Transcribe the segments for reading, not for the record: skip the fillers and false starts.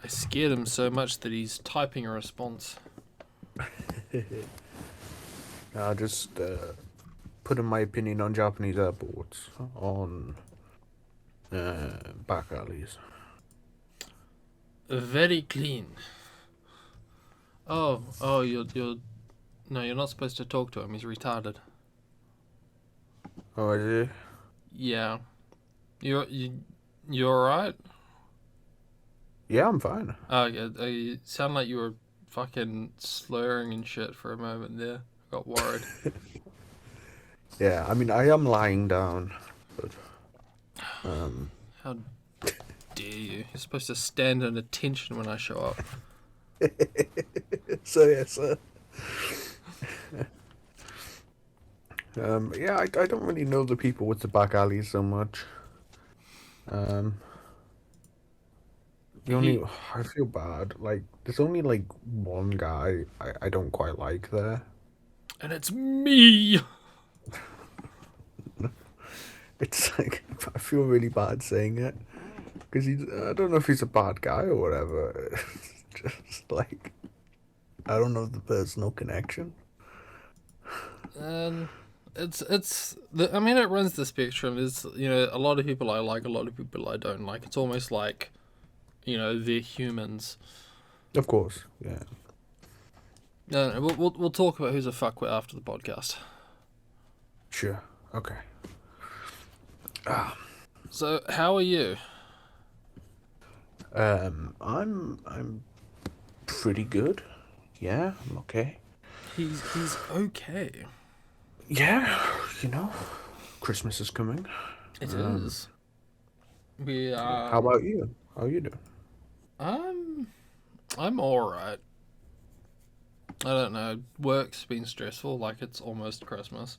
I scared him so much that he's typing a response. I just put in my opinion on Japanese airports, on back alleys. Very clean. Oh, you're. No, you're not supposed to talk to him. He's retarded. Oh, is it? Yeah. You alright? Yeah, I'm fine. Oh, yeah. You sound like you were fucking slurring and shit for a moment there. I got worried. Yeah, I mean, I am lying down, but How dare you? You're supposed to stand at attention when I show up. so yes, yeah, I don't really know the people with the back alleys so much. Um, the He only I feel bad. Like, there's only like one guy I don't quite like there. and it's me. It's like I feel really bad saying it because he's I don't know if he's a bad guy or whatever. It's just like I don't know the personal connection. And I mean, it runs the spectrum. There's a lot of people I like, a lot of people I don't like. It's almost like they're humans. Of course, yeah. No, we'll talk about who's a fuckwit after the podcast. Sure. Okay. So how are you? I'm pretty good. Yeah, I'm okay. He's okay. Yeah, you know, Christmas is coming. It is. We How about you? How you doing? I'm I'm all right. I don't know. Work's been stressful. Like it's almost Christmas.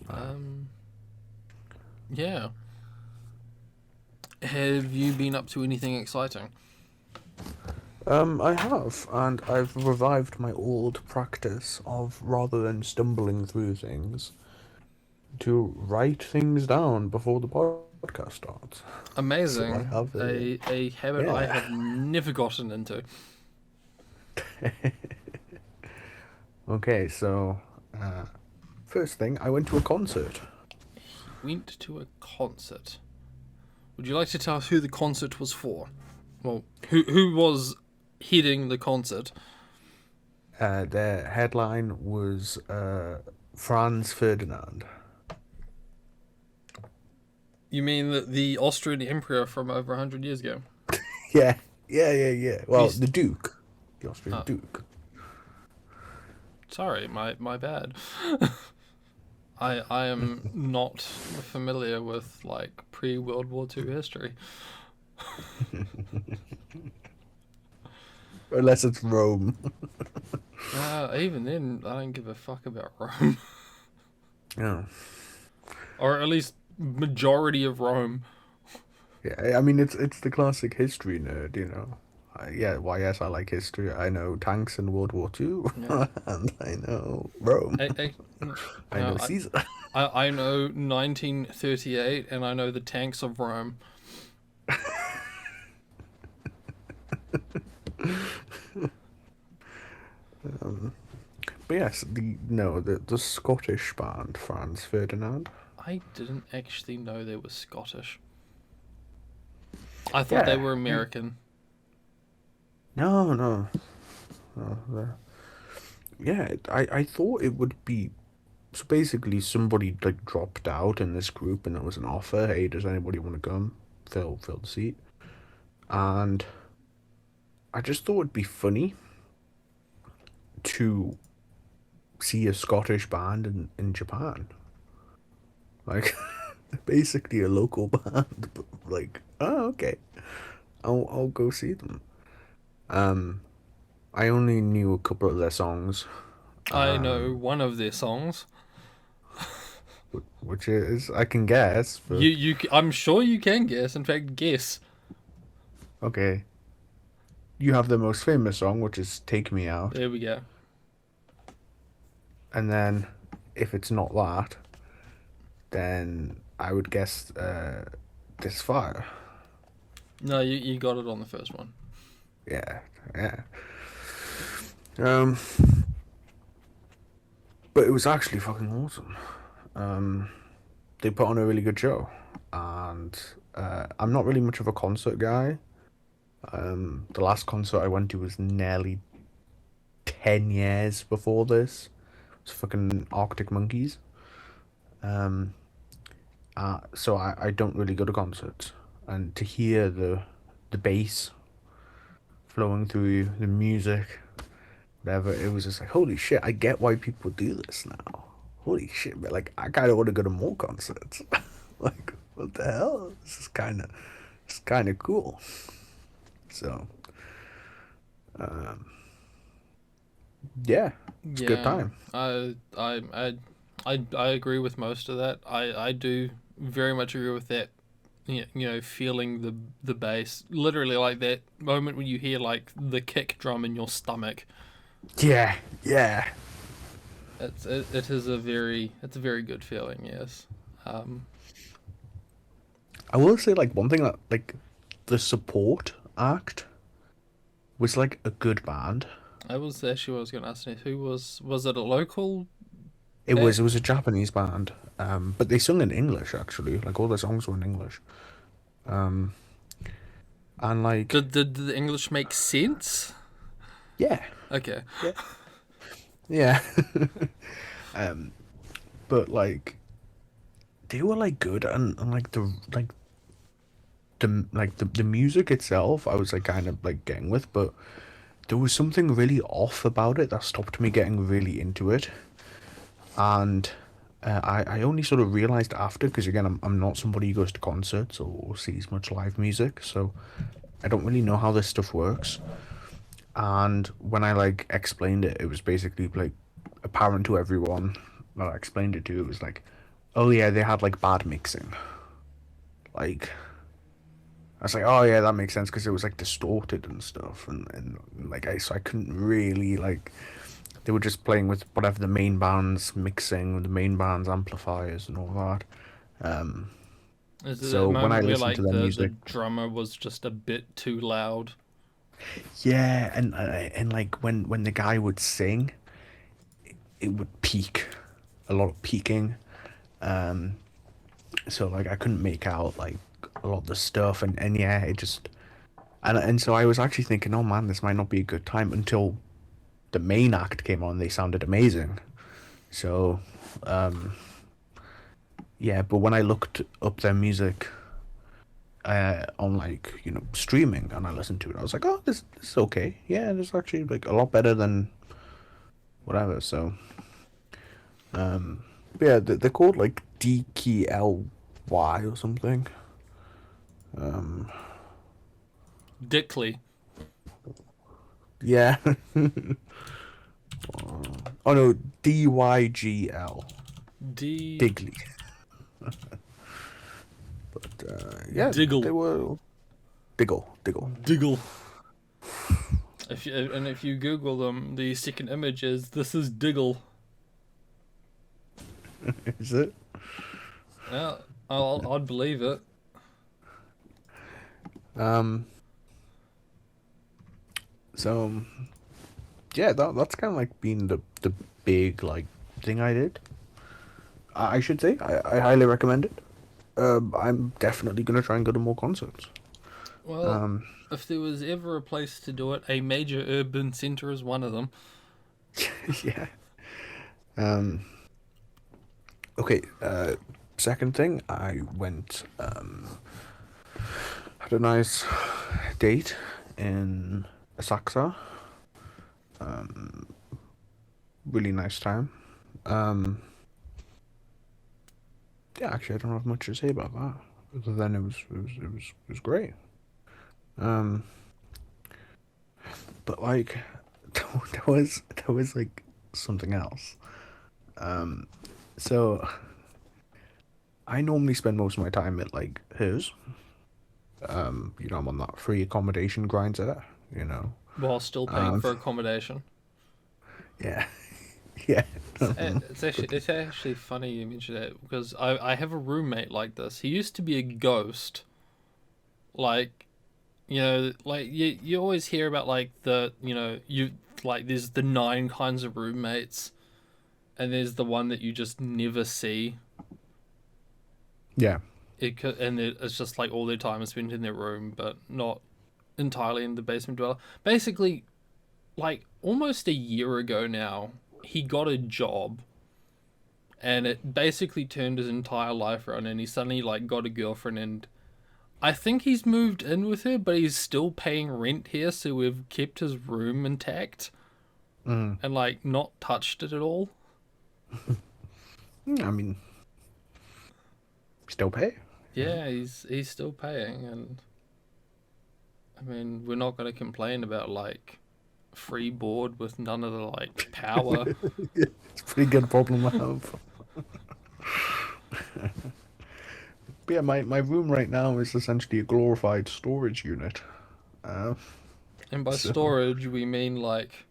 Um. Yeah. Have you been up to anything exciting? I have, and I've revived my old practice of rather than stumbling through things, to write things down before the podcast starts. So I Amazing. have A habit I yeah. have never gotten into. Okay, so first thing, I went to a concert. Went to a concert. Would you like to tell us who the concert was for? Well, who was heading the concert? The headline was Franz Ferdinand. You mean the Austrian emperor from over 100 years ago? Yeah, yeah. Well, He's the Duke, the Austrian uh, Duke. sorry, my bad. I am not familiar with like pre World War II history. Unless it's Rome. Even then, I don't give a fuck about Rome, Yeah. or at least majority of Rome. Yeah, I mean it's the classic history nerd, you know. Yeah, why yes, I like history. I know tanks in World War Two, Yeah. and I know Rome. I know No, Caesar. I know 1938 and I know the tanks of Rome. But yes, the Scottish band Franz Ferdinand. I didn't actually know they were Scottish. I thought they Yeah. were American. No. Yeah, I thought it would be so basically somebody like dropped out in this group and there was an offer, hey, does anybody want to come? Fill the seat. And I just thought it'd be funny to see a Scottish band in Japan. Like basically a local band, but like, oh okay. I'll go see them. Um I only knew a couple of their songs. I know one of their songs. Which is I can guess, but I'm sure you can guess. In fact, guess. okay. You have the most famous song, which is "Take Me Out," There we go. and then if it's not that, then I would guess this fire. No, you got it on the first one. Yeah, yeah. Um, but it was actually fucking awesome. Um, they put on a really good show, and I'm not really much of a concert guy. The last concert I went to was nearly 10 years before this. It was fucking Arctic Monkeys. Um, so I don't really go to concerts, and to hear the bass flowing through the music, whatever, it was just like, holy shit, I get why people do this now. Holy shit, but like I kind of want to go to more concerts. Like, what the hell? It's kind of cool. So, yeah, it's a good Yeah, time. I agree with most of that. I do very much agree with that. Feeling the bass, literally like that moment when you hear like the kick drum in your stomach. Yeah, yeah. It's a very good feeling. Yes. Um, I will say like one thing that like the support act was like a good band. I was actually what I was going to ask you. Who was it a local It act? was a Japanese band, but they sung in English actually. Like all the songs were in English, and like Did the English make sense? yeah, Okay. yeah, yeah. But like they were like good, and the music itself, I was like kind of like getting with, but there was something really off about it that stopped me getting really into it, and I only sort of realized after because again I'm not somebody who goes to concerts or sees much live music, so I don't really know how this stuff works. And when I like explained it, it was basically like apparent to everyone that I explained it to. It was like, oh yeah, they had like bad mixing. Like I was like, oh yeah, that makes sense because it was like distorted and stuff, and like I couldn't really like they were just playing with whatever the main band's mixing, the main band's amplifiers and all that. Um, Is it that so when I moment where listened to like their the music, drummer was just a bit too loud? yeah, and like when the guy would sing, it would peak, a lot of peaking. So like I couldn't make out like a lot of the stuff, and yeah, it just and so I was actually thinking, oh man, this might not be a good time until the main act came on. They sounded amazing. So yeah, but when I looked up their music on like streaming and I listened to it, I was like, oh, this is okay. Yeah, this is actually like a lot better than whatever. So but yeah, they're called like DKLY or something. Dickley. Yeah. Oh no, DYGL. D. Digley. But yeah, they Diggle. were Diggle. Diggle. If you Google them, the second image is this is Diggle. Is it? Yeah, I'd believe it. Um. So yeah, that's kind of like been the big like thing I did. I should say I highly recommend it. I'm definitely gonna try and go to more concerts. Well, if there was ever a place to do it, a major urban center is one of them. Yeah. Okay. Second thing, I went had a nice date in Asakusa. Really nice time. Um, yeah, actually, I don't have much to say about that. Other than it was great. Um, but like, there was like something else. So I normally spend most of my time at like hers. I'm on that free accommodation grind there. While still paying for accommodation. Yeah. Yeah. It's actually funny you mention that because I have a roommate like this. He used to be a ghost. Like, like you always hear about like you like there's the nine kinds of roommates, and there's the one that you just never see. Yeah. It's just like all their time is spent in their room, but not entirely in the basement dweller. Basically, like almost a year ago now, he got a job, and it basically turned his entire life around. And he suddenly like got a girlfriend, and I think he's moved in with her, but he's still paying rent here, so we've kept his room intact Mm. and like not touched it at all. I mean, still pay. You know? Yeah, he's still paying, and I mean we're not gonna complain about like free board with none of the like power. It's a pretty good problem to have. But yeah, my room right now is essentially a glorified storage unit. Uh, And by so storage we mean like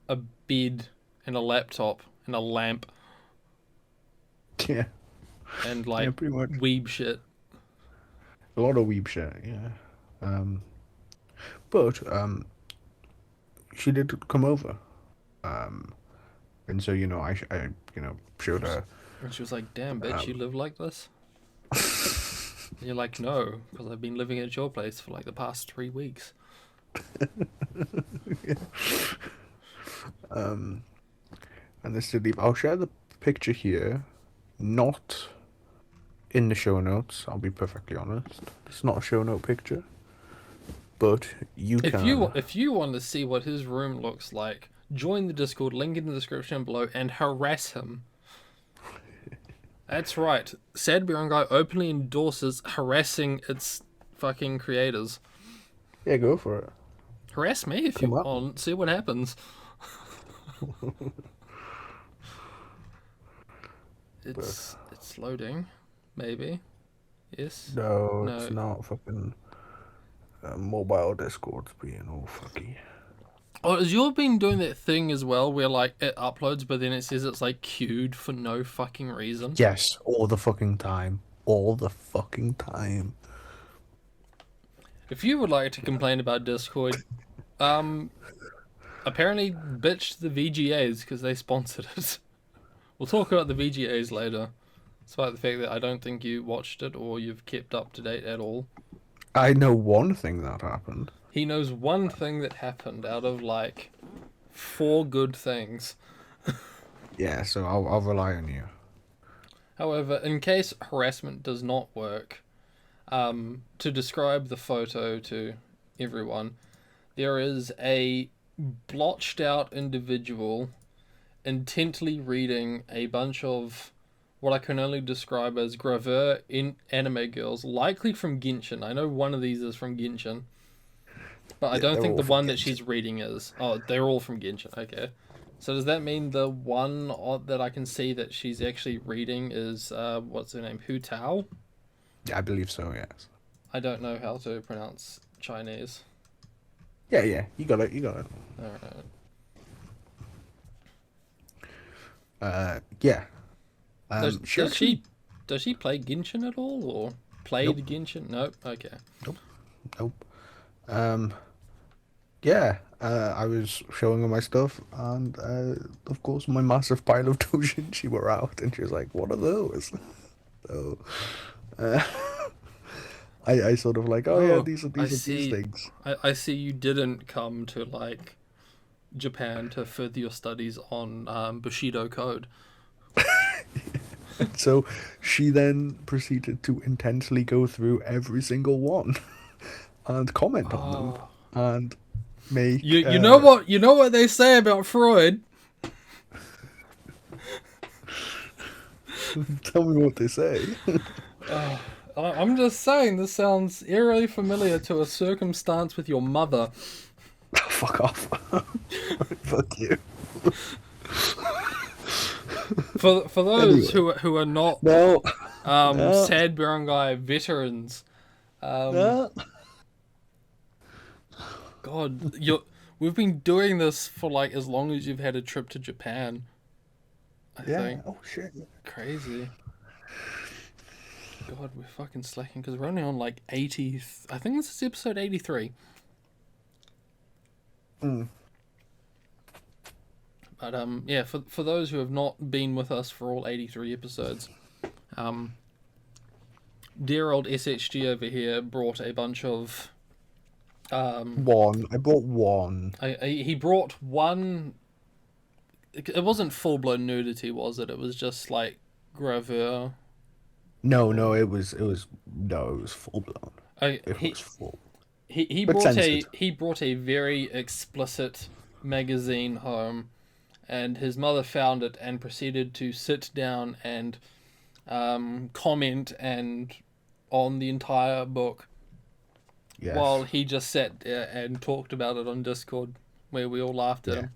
a bed and a laptop and a lamp yeah, and yeah, like pretty much weeb shit. a lot of weeb shit. Yeah, but she did come over. Um, and so I showed her. And she was like, "Damn, bitch, you Um, live like this?" And you're like, "No, because I've been living at your place for like the past 3 weeks." um, and this to leave. I'll share the picture here, not in the show notes. I'll be perfectly honest. It's not a show note picture, but you If you can. if you want to see what his room looks like, join the Discord, link in the description below, and harass him. That's right. Sad Baron Guy openly endorses harassing its fucking creators. Yeah, go for it. Harass me if you Come up. want. See what happens. But It's loading. Maybe. Yes. no, it's No. not fucking mobile Discord's being all fucky. Oh, has yours been doing that thing as well where like it uploads but then it says it's like queued for no fucking reason? Yes, all the fucking time. All the fucking time. If you would like to complain about Discord, um apparently bitch the VGAs because they sponsored it. We'll talk about the VGAs later. Despite the fact that I don't think you watched it or you've kept up to date at all. I know one thing that happened. He knows one thing that happened out of like four good things. Yeah, so I'll rely on you. However, in case harassment does not work, to describe the photo to everyone, there is a blotched out individual intently reading a bunch of what I can only describe as gravure in anime girls, likely from Genshin. I know one of these is from Genshin, but I Yeah, don't they're think all the one fucking. that she's reading is. Oh, they're all from Genshin. Okay. So does that mean the one that I can see that she's actually reading is what's her name? Hu Tao? Yeah, I believe so. Yes. I don't know how to pronounce Chinese. Yeah, yeah. You got it. You got it. Alright. Yeah. Does She does actually. she does she play Genshin at all or Nope. played Genshin? Nope. Okay. Nope. Nope. Um. Yeah. I was showing her my stuff, and of course, my massive pile of doujinshi were out, and she was like, "What are those?" So, uh, I sort of like, "Oh yeah, Oh, these are I these see. things." I see you didn't come to like Japan to further your studies on Bushido code. So she then proceeded to intensely go through every single one and comment on them Oh. and You make you know what you know what they say about Freud? tell me what they say. I'm just saying this sounds eerily familiar to a circumstance with your mother. Fuck off. Fuck you. For those Anyway, who are not no, no, sad barangay veterans, um, no. God, you We've been doing this for like as long as you've had a trip to Japan, I Yeah. think. Oh shit. Crazy. God, we're fucking slacking because we're only on like 80. I think this is episode 83. Mm. But yeah, for those who have not been with us for all 83 episodes, um, dear old SHG over here brought a bunch of One. I bought one. he brought one. It wasn't full blown nudity, was it? It was just like gravure. No, no, Or it was full blown. I It he was full, he but brought censored. a very explicit magazine home, and his mother found it and proceeded to sit down and comment and on the entire book while Yes. he just sat there and talked about it on Discord, where we all laughed at Yeah. him.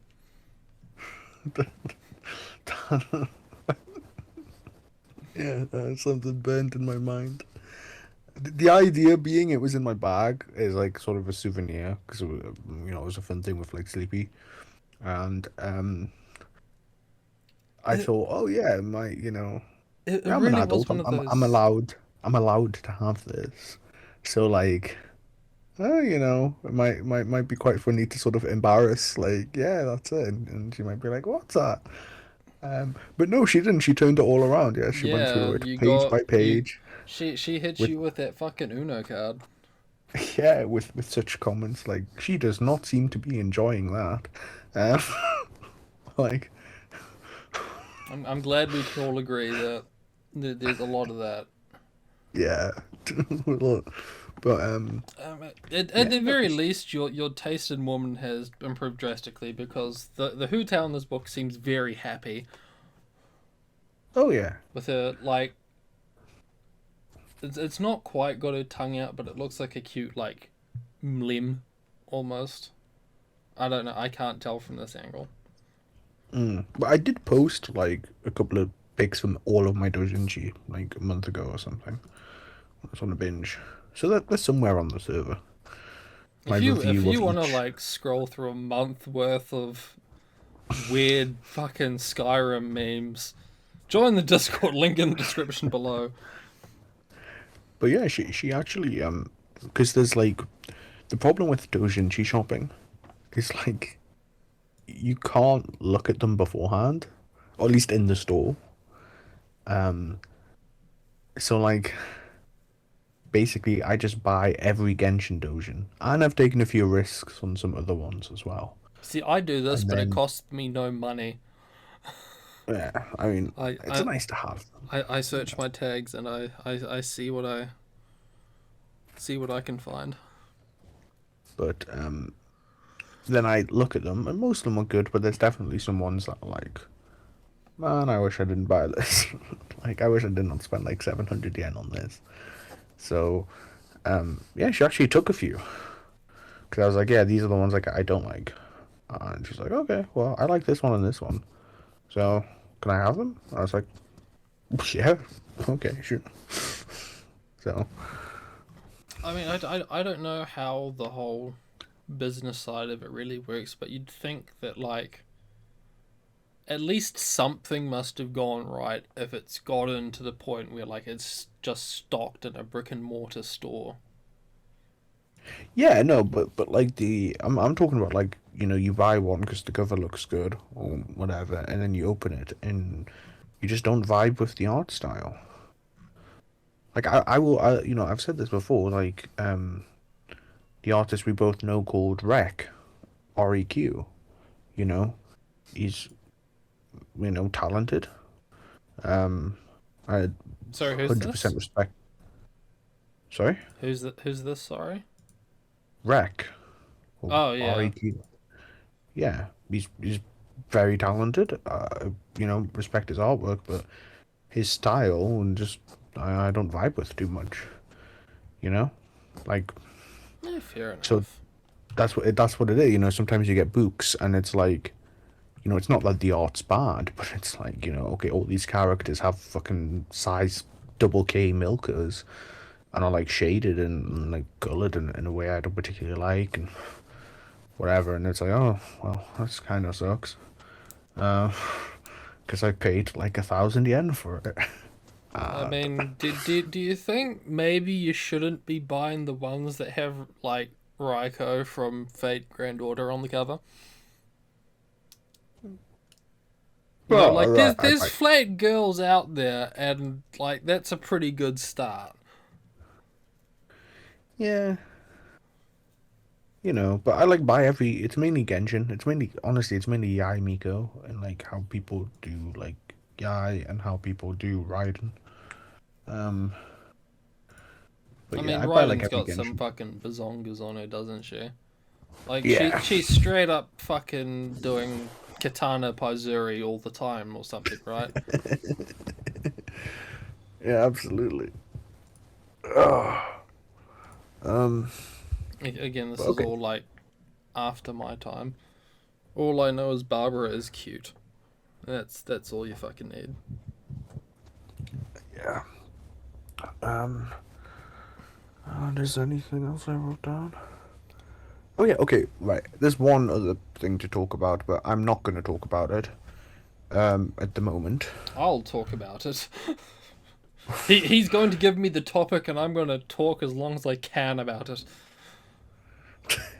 Yeah, something burnt in my mind. The idea being it was in my bag is like sort of a souvenir because it was a fun thing with like Sleepy, and I It, thought, oh yeah, it I'm an really was adult. one of I'm those. allowed to have this. So like, it might be quite funny to sort of embarrass, like, yeah, that's it, and she might be like, what's that? But no, she didn't. She turned it all around. Yeah, she went Yeah, through it you page got by you. page She hits with you with that fucking Uno card. yeah, with such comments like she does not seem to be enjoying that. Um, like I'm glad we can all agree that there's a lot of that. yeah, but At yeah, the no, very least, your taste in woman has improved drastically because the Who Tao in this book seems very happy oh yeah, with her. Like it's not quite got her tongue out, but it looks like a cute like limb almost. I don't know. I can't tell from this angle. but I did post like a couple of pics from all of my doujinshi like a month ago or something. I was on a binge, so that's somewhere on the server. My If review of you want to each. like scroll through a month worth of weird fucking Skyrim memes, join the Discord link in the description below. But yeah, she actually because there's like the problem with doujinshi shopping is like you can't look at them beforehand, or at least in the store. So like basically, I just buy every Genshin Doujin, and I've taken a few risks on some other ones as well. See, I do this, And but it then costs me no money. yeah, I mean, I it's I, nice to have. I search my tags and I see what I can find. But then I look at them, and most of them are good, but there's definitely some ones that are like, man, I wish I didn't buy this. Like, I wish I did not spend like 700 yen on this. So, yeah, she actually took a few. Because I was like, yeah, these are the ones like I don't like. And she's like, okay, well, I like this one and this one. So, can I have them? I was like, yeah, okay, sure. So, I mean, I don't know how the whole business side of it really works, but you'd think that like at least something must have gone right if it's gotten to the point where like it's just stocked in a brick and mortar store. yeah, no, but like I'm talking about like, you buy one because the cover looks good or whatever, and then you open it and you just don't vibe with the art style. Like I've said this before, like, the artist we both know called REQ, you know, he's, talented. I So who's 100% this? respect. Sorry? Who's this? Sorry. Rec. Or Oh yeah. REQ. Yeah, he's very talented. Respect his artwork, but his style and just I don't vibe with too much. You know, like Yeah, fair so enough. that's what it is. Sometimes you get books and it's like, it's not that the art's bad, but it's like, okay, all these characters have fucking size double K milkers and are like shaded and like colored in a way I don't particularly like, and whatever, and it's like, oh, well, that's kind of sucks. Uh, because I paid like 1,000 yen for it. I And mean, do you think maybe you shouldn't be buying the ones that have like Raiko from Fate Grand Order on the cover? You know, well, like alright, I there's might. flat girls out there, and like that's a pretty good start. Yeah, but I like buy every. It's mainly Genshin. It's mainly, honestly, it's mainly Yai Miko and like how people do like Yai and how people do Raiden. Um, I but yeah, mean, I buy like Raiden's every got some Genshin. fucking bazongas on her, doesn't she? Like Yeah, she's straight up fucking doing katana paizuri all the time or something, right? yeah, absolutely. Ugh. Um, Again, but this is okay, all like after my time. All I know is Barbara is cute. That's all you fucking need. yeah. Um, is there anything else I wrote down? Oh yeah, okay, right. There's one other thing to talk about, but I'm not going to talk about it. At the moment. I'll talk about it. He's going to give me the topic, and I'm going to talk as long as I can about it.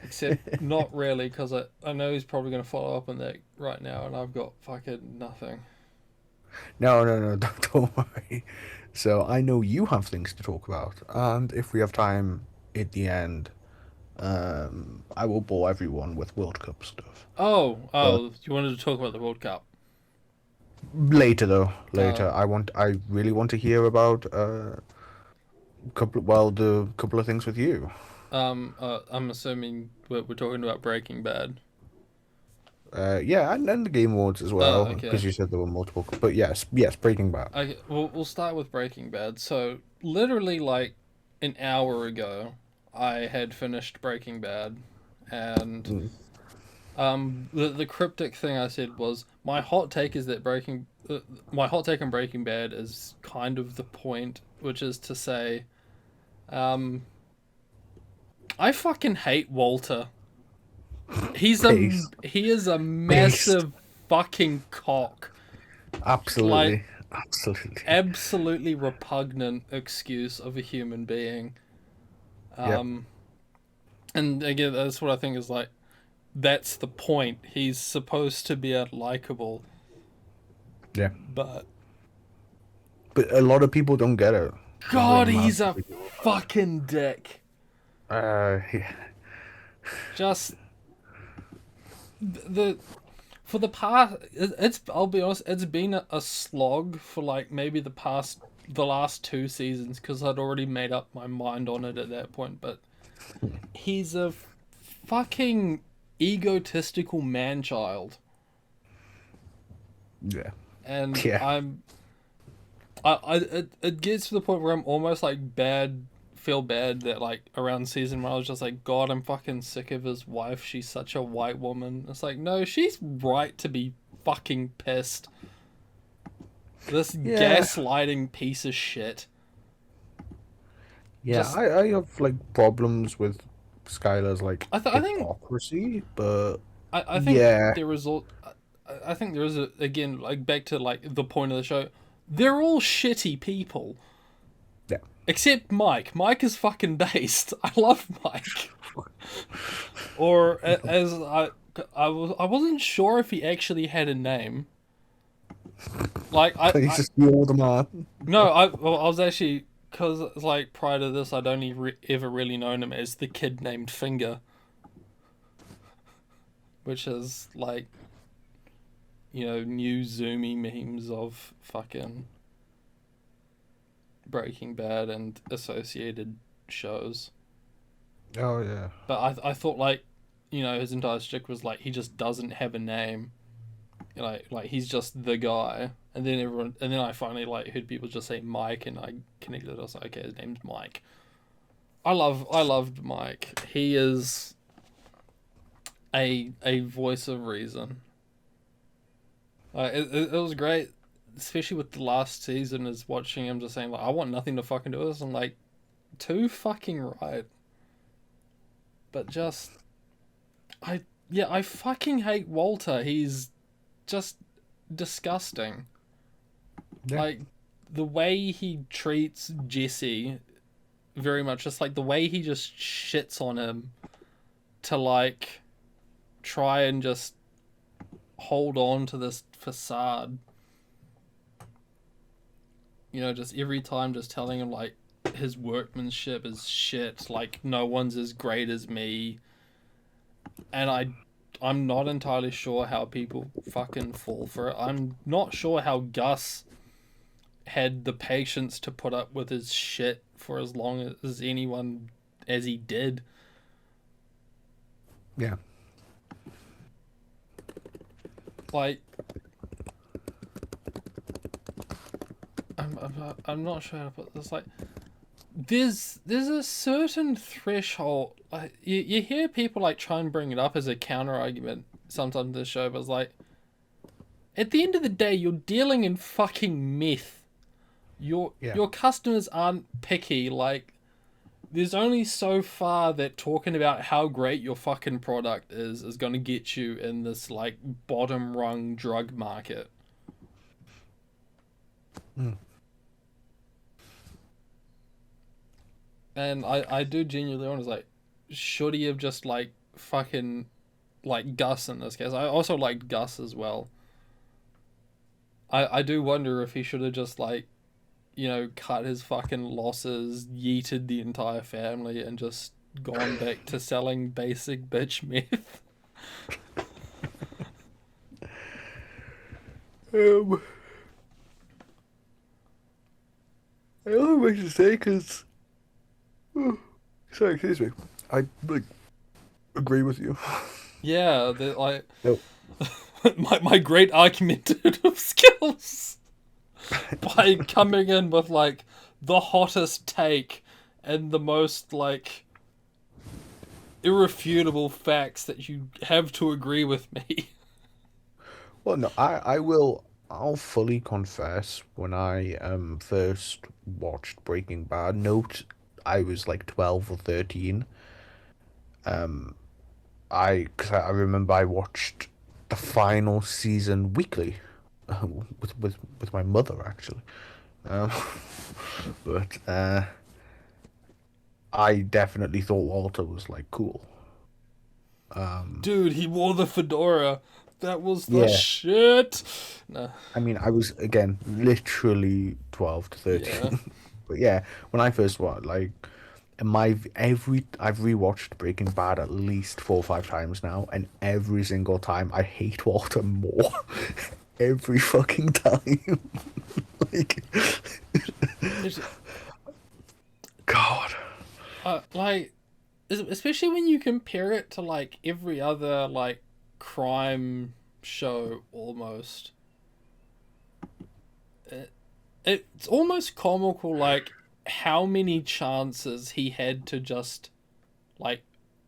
Except not really, because I know he's probably going to follow up on that right now, and I've got fucking nothing. No, no, no, don't worry. So I know you have things to talk about, and if we have time at the end, I will bore everyone with World Cup stuff. But You wanted to talk about the World Cup? later, though, Uh, later, I really want to hear about the couple of things with you. I'm assuming we're talking about Breaking Bad. Yeah, and the Game Awards as well, Okay. because you said there were multiple. But yes, yes, Breaking Bad. Okay, we'll start with Breaking Bad. So, literally, like an hour ago, I had finished Breaking Bad, and Mm, the cryptic thing I said was my hot take is that my hot take on Breaking Bad is kind of the point, which is to say, um, I fucking hate Walter. based, He is a based. massive fucking cock. Like Absolutely, absolutely. absolutely repugnant excuse of a human being. Yep. Um, and again, that's what I think is like. That's the point. He's supposed to be a likable, Yeah. but But a lot of people don't get it. Is like God, he's a massively overpowered. fucking dick. Yeah. Just the for the past. It's I'll be honest. It's been a slog for like maybe the last two seasons because I'd already made up my mind on it at that point. But he's a fucking egotistical man child, Yeah. and Yeah. it gets to the point where I'm almost like feel bad that like around season one I was just like, God, I'm fucking sick of his wife. She's such a white woman. It's like, no, she's right to be fucking pissed. This Yeah. gaslighting piece of shit. Yeah. Just I have like problems with Skylar's like I think hypocrisy, but I think yeah. there is all. I think there is a, again like back to like the point of the show. They're all shitty people. Yeah. Except Mike. Mike is fucking based. I love Mike. Or as I wasn't sure if he actually had a name. Like He's I just the older man. no I was actually because like prior to this I'd only ever really known him as the kid named Finger, which is like new zoomy memes of fucking Breaking Bad and associated shows. Oh yeah. But I thought like his entire stick was like he just doesn't have a name, like he's just the guy. And then I finally like heard people just say Mike, and I connected. I was like, okay, his name's Mike. I loved Mike. He is a voice of reason. It was great, especially with the last season. Is watching him just saying like, I want nothing to fucking do with this. I'm like, too fucking right. But just I fucking hate Walter. He's just disgusting. Yeah. Like the way he treats Jesse, very much just like the way he just shits on him to like try and just hold on to this facade. You know, just every time just telling him like his workmanship is shit, like no one's as great as me. And I'm not entirely sure how people fucking fall for it. I'm not sure how Gus had the patience to put up with his shit for as long as anyone as he did. Yeah. Like, I'm not sure how to put this. Like, there's a certain threshold. Like, you hear people like try and bring it up as a counter argument sometimes in the show, but it's like, at the end of the day, you're dealing in fucking meth. Yeah. Your customers aren't picky. Like, there's only so far that talking about how great your fucking product is going to get you in this like bottom rung drug market. Mm. And I do genuinely want to like, should he have just like fucking like Gus in this case? I also liked Gus as well. I do wonder if he should have just like, you know, cut his fucking losses, yeeted the entire family, and just gone back to selling basic bitch meth. Um, I don't know what to say because, sorry, excuse me. I like agree with you. Yeah, the like No. my great argumentative skills by coming in with like the hottest take and the most like irrefutable facts that you have to agree with me. Well, no, I will. I'll fully confess when I first watched Breaking Bad. Note, I was like 12 or 13. Because I remember I watched the final season weekly, with my mother actually. Um, but I definitely thought Walter was like cool. Dude, he wore the fedora. That was the Yeah, shit. No, I mean, I was again literally 12 to yeah. 13. But yeah, when I first watched, like, I've rewatched Breaking Bad at least 4 or 5 times now, and every single time I hate Walter more. Every fucking time. Like, It's, God. like, especially when you compare it to like every other like crime show almost. It's almost comical, like how many chances he had to just like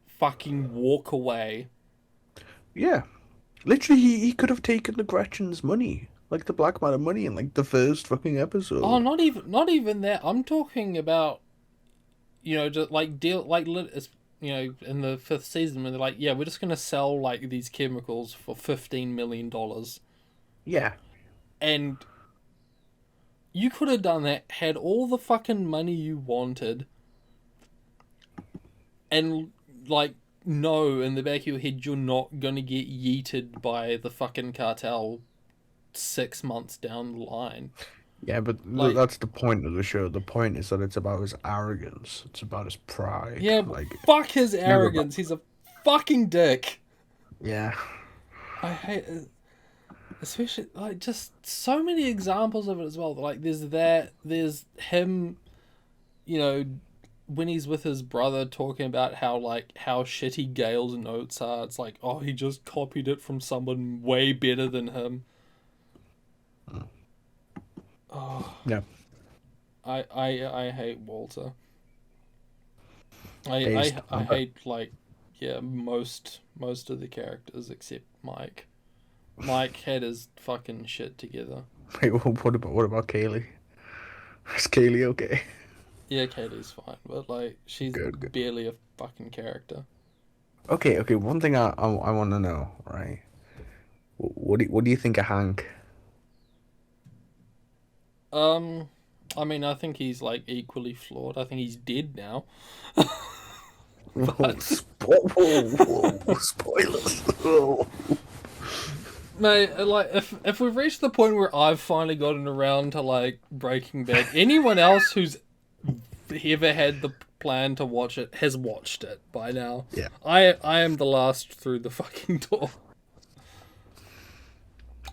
fucking walk away. Yeah. Literally, he could have taken the Gretchen's money, like the black matter money in like the first fucking Oh, episode. not even that. I'm talking about, you know, just like deal like you know, in the fifth season when they're like, yeah, we're just gonna sell like these chemicals for $15 million, Yeah. and you could have done that, had all the fucking money you wanted, and like know in the back of your head you're not gonna get yeeted by the fucking cartel 6 months down the line. Yeah, but Like, that's the point of the show. The point is that it's about his arrogance. It's about his pride. yeah, but Like, fuck his it's never about. arrogance. He's a fucking dick. Yeah. I hate it. Especially like just so many examples of it as well. Like there's him, you know, when he's with his brother talking about how like how shitty Gale's notes are. It's like, oh, he just copied it from someone way better than him. Oh, Yeah. I hate Walter. He's, I hate like, yeah, most of the characters except Mike. Mike had his fucking shit together. wait, what about Kaylee? Is Kaylee okay? Yeah, Katie's fine, but like she's Good, good. barely a fucking character. Okay. One thing I want to know, right? What do you think of Hank? Um, I mean, I think he's like equally flawed. I think he's dead now. Whoa, But spoilers. Whoa. mate, like if we've reached the point where I've finally gotten around to like Breaking Bad, anyone else who's ever had the plan to watch it has watched it by now. Yeah. I am the last through the fucking door.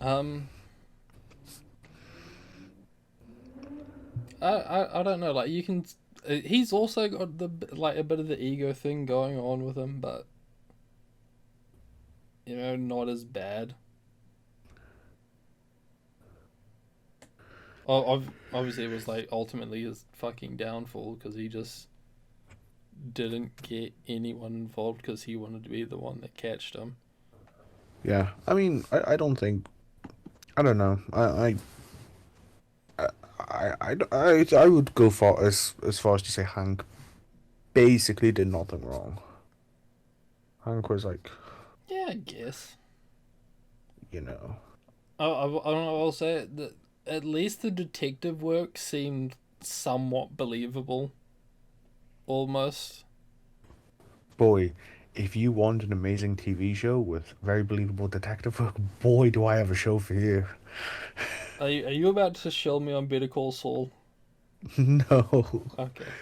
Um, I don't know. Like you can, he's also got the like a bit of the ego thing going on with him, but not as bad. Obviously, it was like ultimately his fucking downfall because he just didn't get anyone involved because he wanted to be the one that catched him. Yeah. I mean, I don't think I don't know. I would go far as far as to say Hank basically did nothing wrong. Hank was like, Yeah, I guess. you know, I don't know. I'll say that at least the detective work seemed somewhat believable, almost. boy, if you want an amazing TV show with very believable detective work, boy, do I have a show for you. Are you about to show me on Better Call Saul? No, Okay.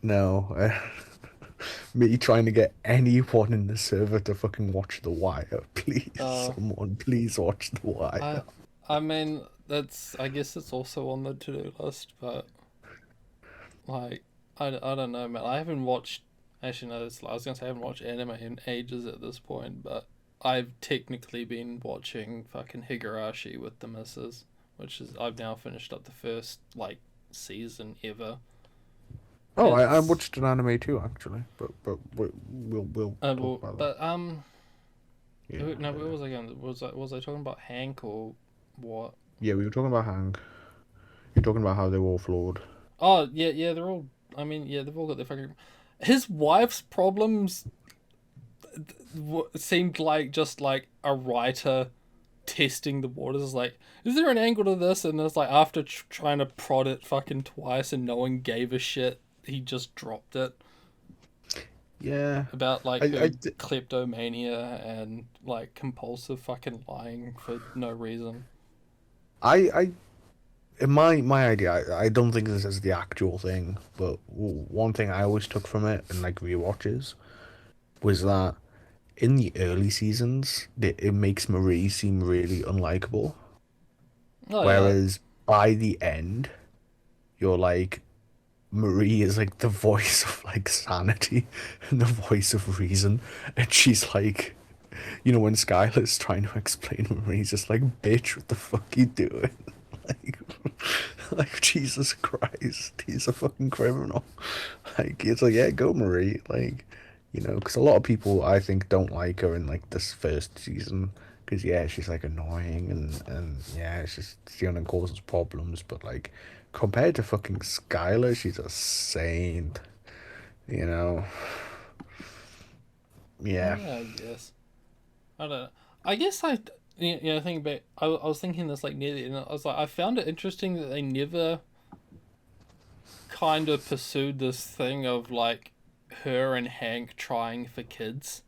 no. Me trying to get anyone in the server to fucking watch The Wire. Please, Uh, someone, please watch The I Wire. I mean I guess it's also on the to do list, but like I don't know, man. I haven't watched. Actually, no. I was gonna say I haven't watched anime in ages at this point, but I've technically been watching fucking Higurashi with the missus, which is I've now finished up the first like season ever. Oh, I It's watched an anime too, actually, but we'll talk well, about that. but Yeah, no, where later. was I going? Was I talking about Hank or what? Yeah, we were talking about Hank. You're talking about how they were all flawed. Oh yeah, they're all. I mean, yeah, they've all got their fucking. His wife's problems seemed like just like a writer testing the waters. Like, is there an angle to this? And it's like after trying to prod it fucking twice and no one gave a shit, he just dropped it Yeah, about like I, her I, kleptomania and like compulsive fucking lying for no reason. I, in my idea, I don't think this is the actual thing, but one thing I always took from it and like rewatches was that in the early seasons, it makes Marie seem really unlikable, Oh yeah, whereas by the end, you're like, Marie is like the voice of like sanity and the voice of reason, and she's like, when Skylar's trying to explain, Marie's just like, bitch, what the fuck you doing? Like, like Jesus Christ, he's a fucking criminal. Like, it's like, yeah, go Marie. Like, because a lot of people I think don't like her in like this first season. Because yeah, she's like annoying and yeah, she only causes problems. But like, compared to fucking Skylar, she's a saint. You know? Yeah. yeah, I guess. I don't know. I guess think back. I was thinking this like near the end. I was like, I found it interesting that they never kind of pursued this thing of like her and Hank trying for kids.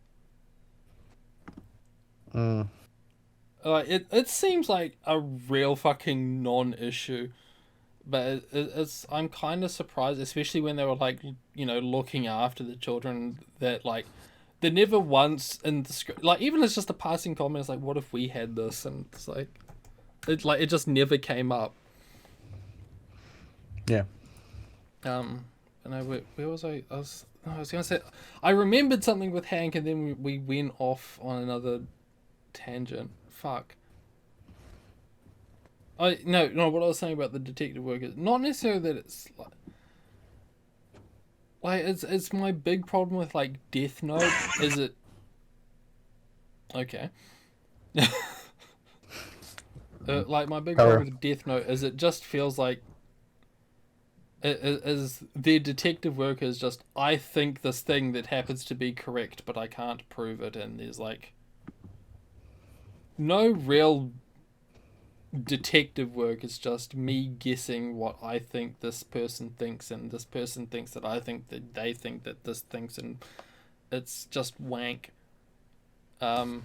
Mm, Like it seems like a real fucking non-issue, but it's I'm kind of surprised, especially when they were like looking after the children that like they never once in the script like even it's just a passing comment. It's like what if we had this and it's like it just never came up. yeah. And where was I? I was gonna say I remembered something with Hank, and then we went off on another tangent. Fuck. I no. What I was saying about the detective work is not necessarily that it's like it's my big problem with like Death Note. Is it okay? Like my big Kara. problem with Death Note is it just feels like is their detective work is just, I think this thing that happens to be correct, but I can't prove it, and there's like no real detective work. It's just me guessing what I think this person thinks, and this person thinks that I think that they think that this thinks, and it's just wank. Um,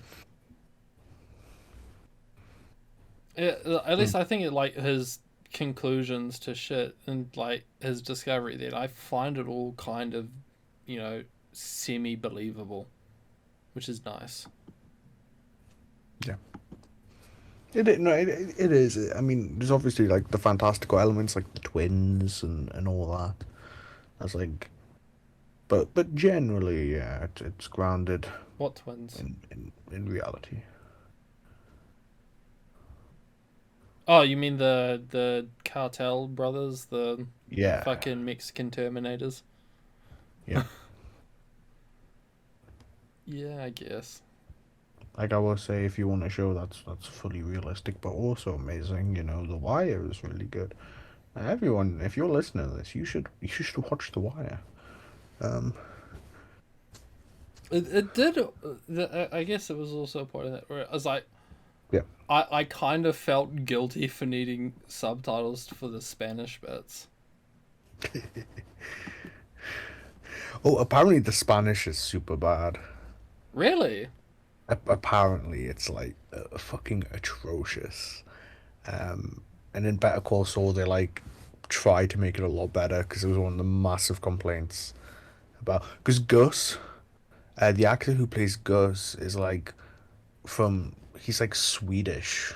at least I think it like his conclusions to shit and like his discovery that I find it all kind of, you know, semi believable, which is nice. Yeah. It is. I mean, there's obviously like the fantastical elements, like the twins and all that. That's like, but generally, yeah, it's grounded What twins? in reality. Oh, you mean the cartel brothers, the Yeah, fucking Mexican Terminators? yeah. Yeah, I guess. Like I will say, if you want a show that's fully realistic but also amazing, The Wire is really good. Everyone, if you're listening to this, you should watch The Wire. Um, It did. I guess it was also a point of that where I was like, yeah. I kind of felt guilty for needing subtitles for the Spanish bits. Oh, apparently the Spanish is super bad. Really? Apparently it's like fucking atrocious. And in Better Call Saul, they like try to make it a lot better because it was one of the massive complaints about because Gus, the actor who plays Gus, is like he's like Swedish,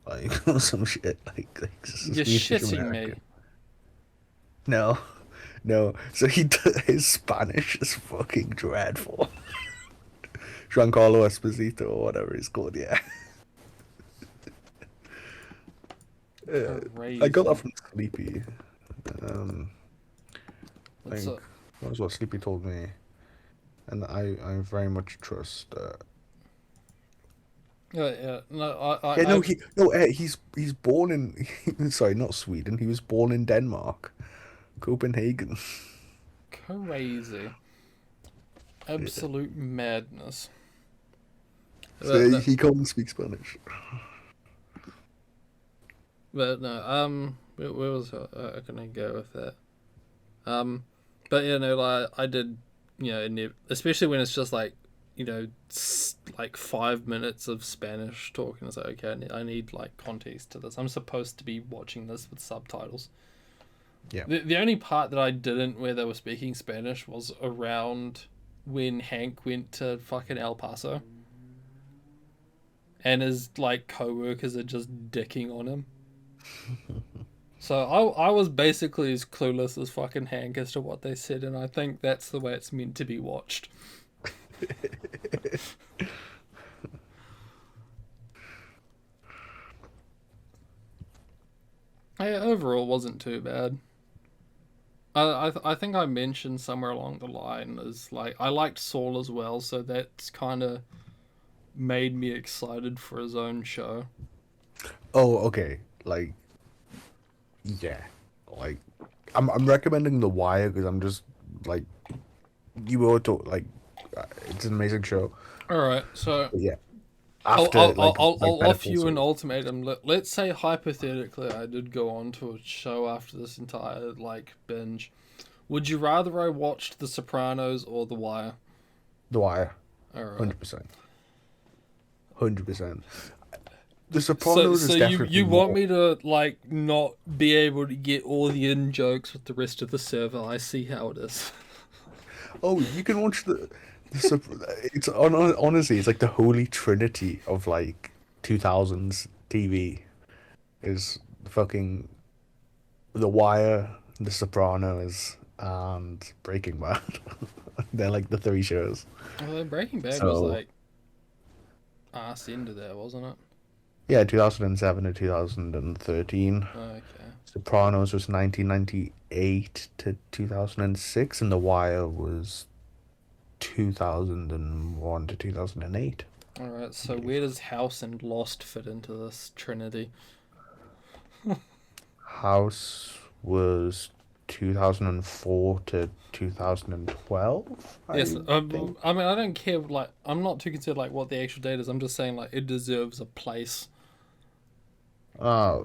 like or some shit, like You're Swedish shitting American. me. No, no. So his Spanish is fucking dreadful. Giancarlo Esposito or whatever he's called. Yeah, I got that Crazy. from Sleepy. Um, I It's think a that was what Sleepy told me, and I very much trust. yeah. No, Yeah, I no, he's born in sorry, not Sweden. He was born in Denmark, Copenhagen. crazy. Absolute madness. So No, he can't speak Spanish. but no. Where was I gonna go with that? Um, but you know, like I did, you know, especially when it's just like, you know, like 5 minutes of Spanish talking. It's like, okay, I need like context to this. I'm supposed to be watching this with subtitles. Yeah. The only part that I didn't where they were speaking Spanish was around when Hank went to fucking El Paso and his like co-workers are just dicking on him. So I was basically as clueless as fucking Hank as to what they said, and I think that's the way it's meant to be watched. Yeah, overall wasn't too bad. I think I mentioned somewhere along the line is like I liked Saul as well, so that's kind of made me excited for his own show. Oh, okay. Like, yeah. Like, I'm recommending The Wire because I'm just like you were talk like it's an amazing show. All right, so But yeah, I'll after I'll I'll I'll like I'll Better offer Call you an Saul. ultimatum. Let's say hypothetically I did go on to a show after this entire like binge. Would you rather I watched The Sopranos or The Wire? The Wire, All right. 100%, 100%. The So Sopranos so is you definitely want more. me to like not be able to get all the in jokes with the rest of the server? I see how it is. Oh, you can watch it's honestly, it's like the holy trinity of like 2000s TV is fucking The Wire, The Sopranos, and Breaking Bad. They're like the three shows. Well, Breaking Bad was So like ass into there, wasn't it? yeah, 2007 to 2013. Okay. Sopranos was 1998 to 2006, and The Wire was 2001 to 2008. All right. So where does House and Lost fit into this trinity? House was 2004 to 2012, I Yes, think. I mean, I don't care. Like, I'm not too concerned like what the actual date is. I'm just saying like it deserves a place. Uh,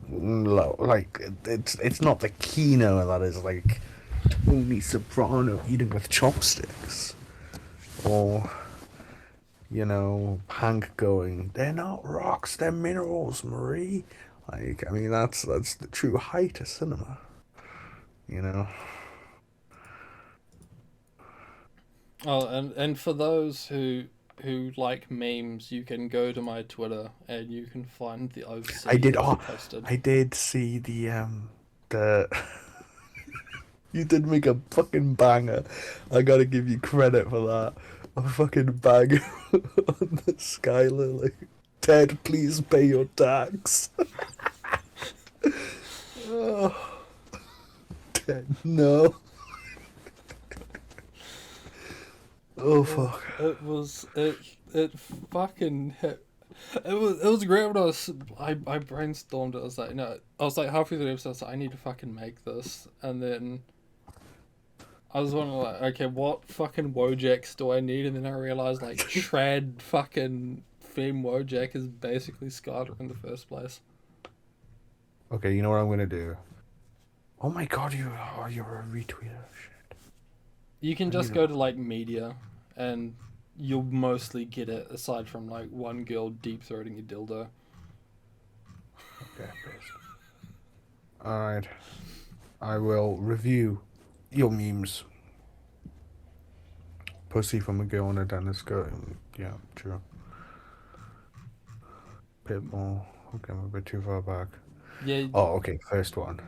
like it's not the Kino that is like Tony Soprano eating with chopsticks, or Hank going, "They're not rocks, they're minerals, Marie." Like, I mean, that's the true height of cinema, you know. Oh, and for those who like memes, you can go to my Twitter and you can find the I OC did. that I Oh, posted. I did see the. You did make a fucking banger. I gotta give you credit for that. A fucking banger on the Skylar, like, Ted, please pay your tax. Oh, Ted, no. Oh Oh, fuck. it fucking hit. It was great when I brainstormed it. I was like, no, I was like halfway through the episode. I was like, I need to fucking make this, and then I was wondering like, okay, what fucking Wojaks do I need? And then I realized like trad fucking femme Wojak is basically Skylar in the first place. Okay, you know what I'm gonna do? Oh my god, you're a retweeter. Shit. You can I need just to. go to like media, and you'll mostly get it. Aside from like one girl deep throating a dildo. Okay, based. Alright. I will review your memes. Pussy from a girl in a dentist coat. Yeah, true. Bit more. Okay, I'm a bit too far back. Yeah, Oh, okay, first one.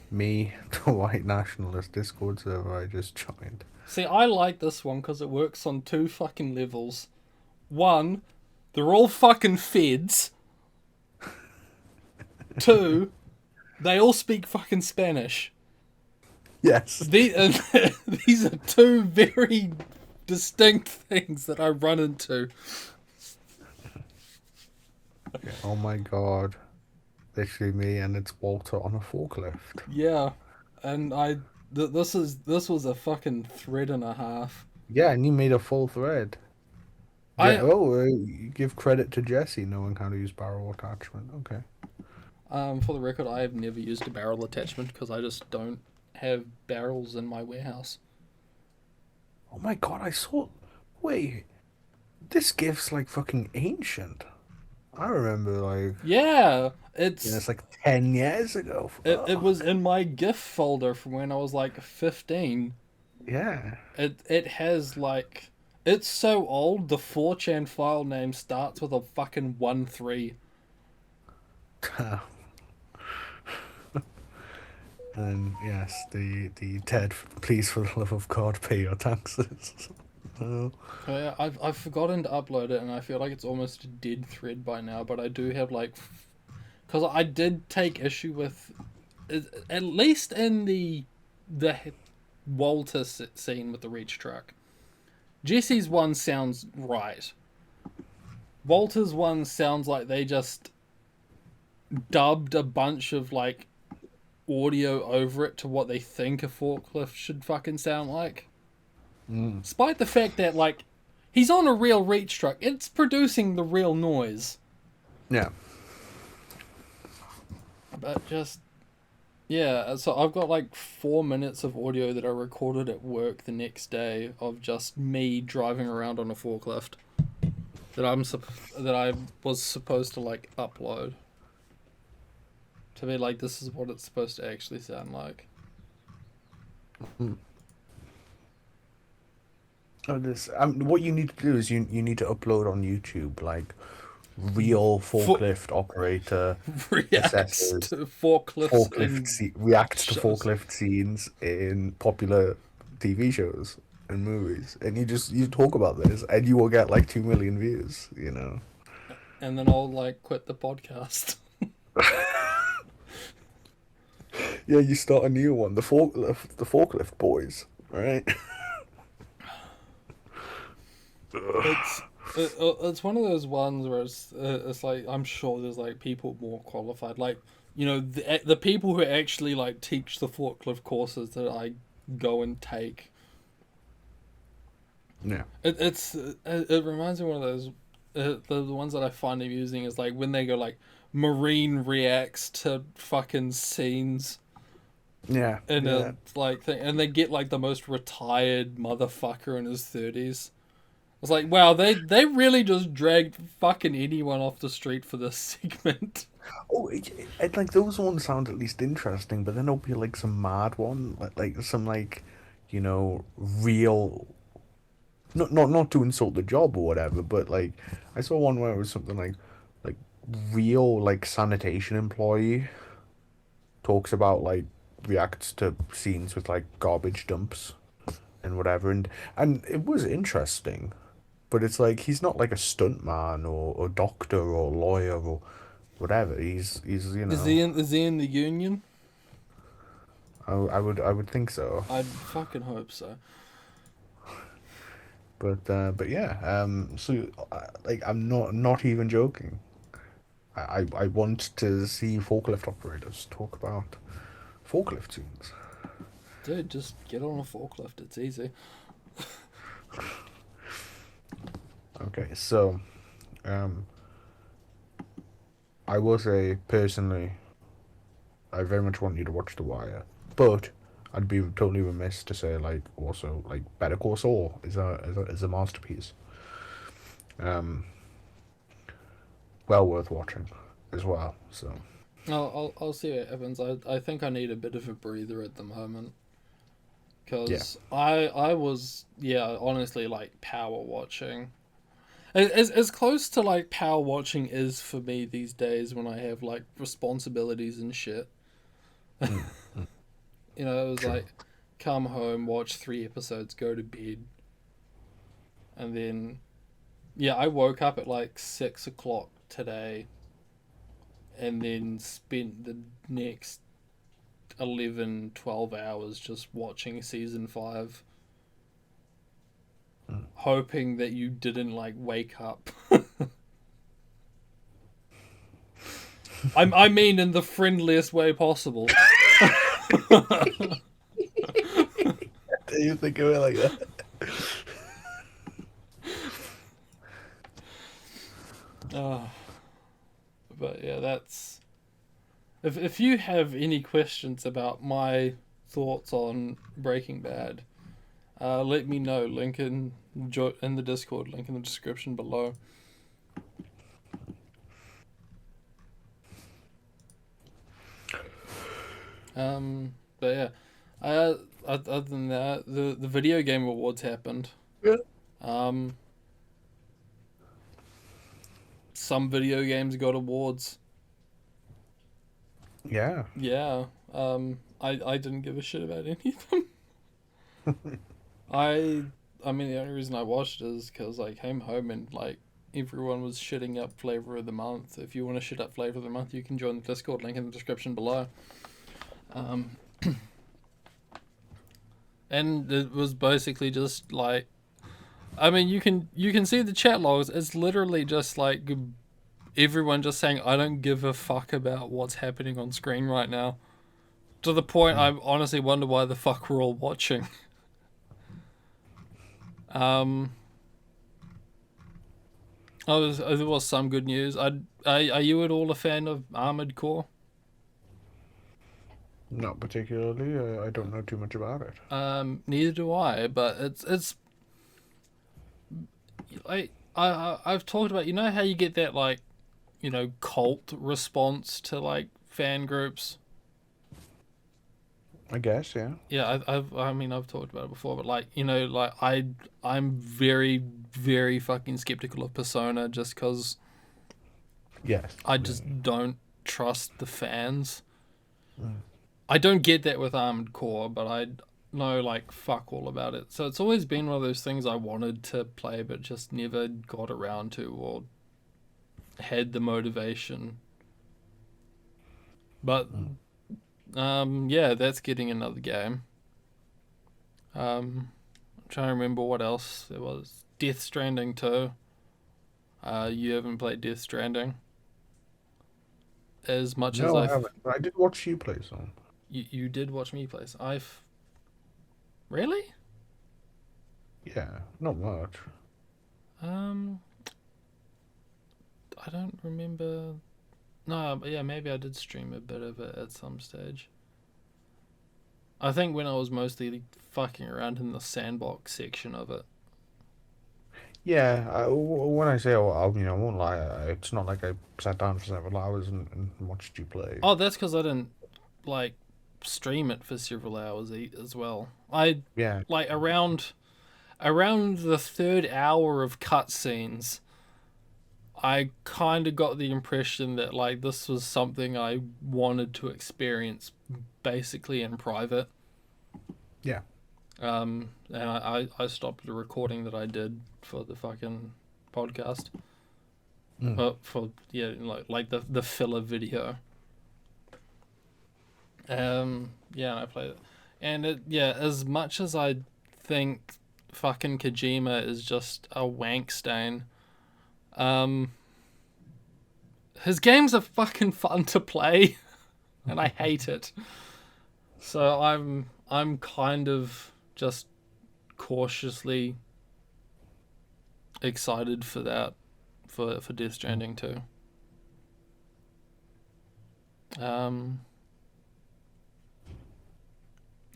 Me, the white nationalist Discord server I just joined. see, I like this one because it works on two fucking levels. One, they're all fucking feds. Two, they all speak fucking Spanish. Yes. These, these are two very distinct things that I run into. Okay. Oh my god. Literally me and it's Walter on a forklift. Yeah, and this was a fucking thread and a half. Yeah, and you made a full thread. I You give credit to Jesse knowing how to use barrel attachment. Okay. For the record, I have never used a barrel attachment because I just don't have barrels in my warehouse. Oh my god, I saw. Wait, this gift's like fucking ancient. I remember like, Yeah, it's like 10 years ago. it was Fuck. in my gift folder from when I was like 15. Yeah. It has like it's so old. The 4chan file name starts with a fucking 1-3. And yes, the Ted, please for the love of God, pay your taxes. Oh, Okay, I've forgotten to upload it, and I feel like it's almost a dead thread by now. But I do have like, because I did take issue with, at least in the Walter scene with the reach truck. Jesse's one sounds right. Walter's one sounds like they just dubbed a bunch of like audio over it to what they think a forklift should fucking sound like. mm. Despite the fact that like he's on a real reach truck, it's producing the real noise. Yeah. But just yeah, so I've got like 4 minutes of audio that I recorded at work the next day of just me driving around on a forklift that I was supposed to like upload to be like this is what it's supposed to actually sound like. Mm. Oh, what you need to do is you need to upload on YouTube like real For forklift operator reacts assesses to forklifts in reacts to shows. forklift scenes in popular TV shows and movies, and you talk about this, and you will get like 2 million views. And then I'll like quit the podcast. Yeah, you start a new one, the forklift boys, right? It's it's one of those ones where it's like I'm sure there's like people more qualified. Like the people who actually like teach the forklift courses that I go and take. Yeah. It reminds me of one of those the ones that I find amusing is like when they go like Marine reacts to fucking scenes Yeah. in Yeah. a like thing, and they get like the most retired motherfucker in his 30s. It's like, wow, they really just dragged fucking anyone off the street for this segment. Oh, like those ones sound at least interesting, but then there'll be like some mad one, like some like, real. Not to insult the job or whatever, but like I saw one where it was something like real like sanitation employee talks about like reacts to scenes with like garbage dumps and whatever, and it was interesting, but it's like he's not like a stuntman or doctor or lawyer or whatever. He's Is he in the union? I would think so. I'd fucking hope so. But yeah, so like I'm not even joking. I want to see forklift operators talk about forklift scenes. Dude, just get on a forklift. It's easy. Okay, so um, I will say personally, I very much want you to watch The Wire, but I'd be totally remiss to say like also like Better Call Saul is a masterpiece. Um, well worth watching as well. So I'll see what happens. I think I need a bit of a breather at the moment yeah. because I was, yeah, honestly, like power watching. As close to like power watching is for me these days when I have like responsibilities and shit. Mm, mm, It was true. like come home, watch 3 episodes, go to bed, and then yeah, I woke up at like 6 o'clock today, and then spent the next 11, 12 hours just watching season 5, Mm. hoping that you didn't like wake up. I mean in the friendliest way possible. Do you think of it like that? uh, but yeah, that's if you have any questions about my thoughts on Breaking Bad, let me know. Link in the Discord. Link in the description below. But yeah, other than that, the video game awards happened. Yeah. Um, some video games got awards. Yeah. Yeah. I didn't give a shit about any of them. I I mean the only reason I watched it is because I came home and like everyone was shitting up flavor of the month. If you want to shit up flavor of the month, you can join the Discord. Link in the description below. Um, and it was basically just like, I mean, you can see the chat logs. It's literally just like everyone just saying, "I don't give a fuck about what's happening on screen right now." To the point, I Mm. honestly wonder why the fuck we're all watching. Um, there was some good news. Are you at all a fan of Armored Core? Not particularly. I don't know too much about it. Neither do I. But it's like I've talked about. You know how you get that like cult response to like fan groups. I guess, yeah. Yeah, I mean I've talked about it before, but like like I'm very very fucking skeptical of Persona just because Yes. I Yeah. just don't trust the fans. Mm. I don't get that with Armored Core, but I know like fuck all about it. So it's always been one of those things I wanted to play, but just never got around to or had the motivation. But Mm. yeah, that's getting another game. I'm trying to remember what else there was. Death Stranding too. You haven't played Death Stranding. as much as No, I haven't. But I did watch you play some. you did watch me play. I've really Yeah, not much. um I don't remember. No, but yeah, maybe I did stream a bit of it at some stage. I think when I was mostly fucking around in the sandbox section of it. Yeah, when I say I won't lie. It's not like I sat down for several hours and watched you play. Oh, that's because I didn't like stream it for several hours as well. I Yeah. like around the third hour of cutscenes. I kind of got the impression that like this was something I wanted to experience basically in private. Yeah. And I stopped the recording that I did for the fucking podcast. Mm. For yeah, like the filler video. Yeah, I played it, and yeah, as much as I think fucking Kojima is just a wank stain, um, his games are fucking fun to play, and I hate it. So I'm kind of just cautiously excited for that for Death Stranding too. Um,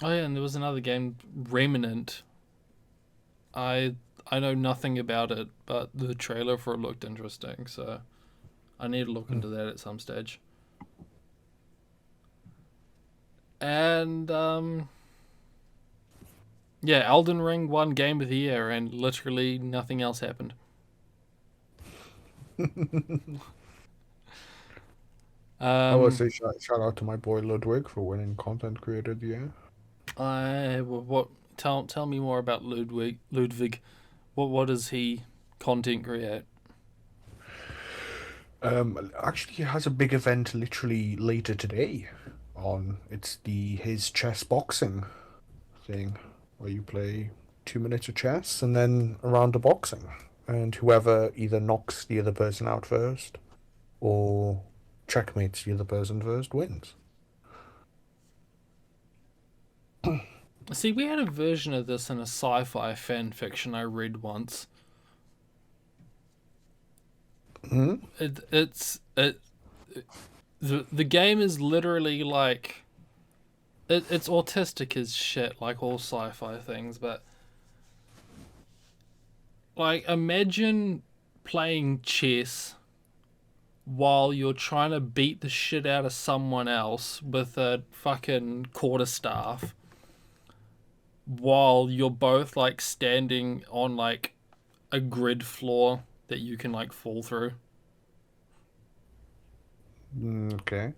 oh yeah, and there was another game, Remnant. I I know nothing about it, but the trailer for it looked interesting, so I need to look Mm. into that at some stage. And yeah, Elden Ring won Game of the Year, and literally nothing else happened. I would Um, say shout out to my boy Ludwig for winning Content Creator of the Year. I what tell me more about Ludwig. What does he content create? Actually, he has a big event literally later today. It's the his chess boxing thing where you play 2 minutes of chess and then a round of boxing, and whoever either knocks the other person out first or checkmates the other person first wins. See, we had a version of this in a sci-fi fan fiction I read once. Hmm? It the game is literally like it's autistic as shit, like all sci-fi things. But like, imagine playing chess while you're trying to beat the shit out of someone else with a fucking quarterstaff, while you're both like standing on like a grid floor that you can like fall through. Okay,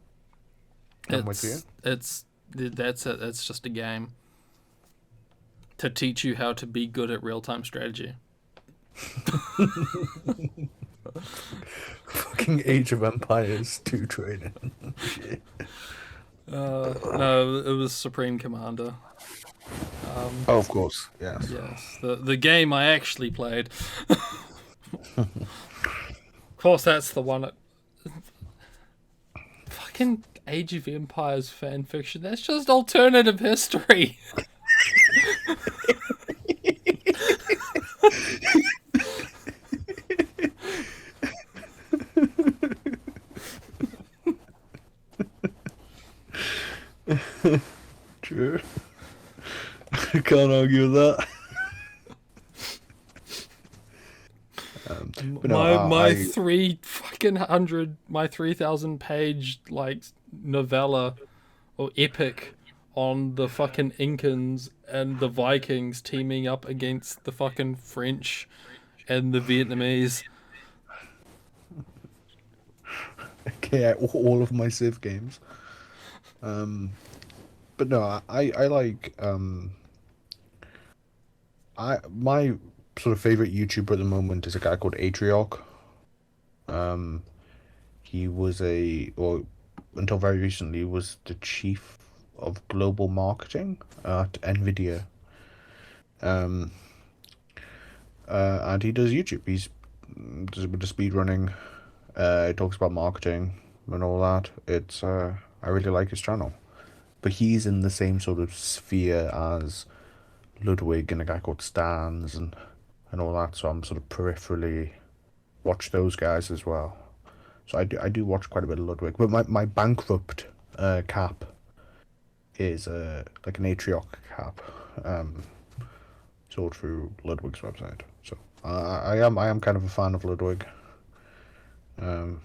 I'm with you. It's that's it. It's just a game to teach you how to be good at real time strategy. Fucking Age of Empires 2 training. Shit. No, it was Supreme Commander. Oh, of course, yes. Yes, the game I actually played. Of course, that's the one. Fucking Age of Empires fan fiction. That's just alternative history. True. I can't argue with that. But no, My 3,000 page like novella or epic on the fucking Incans and the Vikings teaming up against the fucking French and the Vietnamese. okay, all of my Civ games. But no, I like I my sort of favorite YouTuber at the moment is a guy called Atrioc. He was or until very recently was the chief of global marketing at Nvidia. And he does YouTube. Does a bit of speed running. He talks about marketing. and all that. It's I really like his channel, but he's in the same sort of sphere as Ludwig and a guy called Stans and all that. So I'm sort of peripherally watch those guys as well. So I do watch quite a bit of Ludwig, but my bankrupt cap is like an Atrioc cap, um, sold through Ludwig's website. So I am kind of a fan of Ludwig. Um,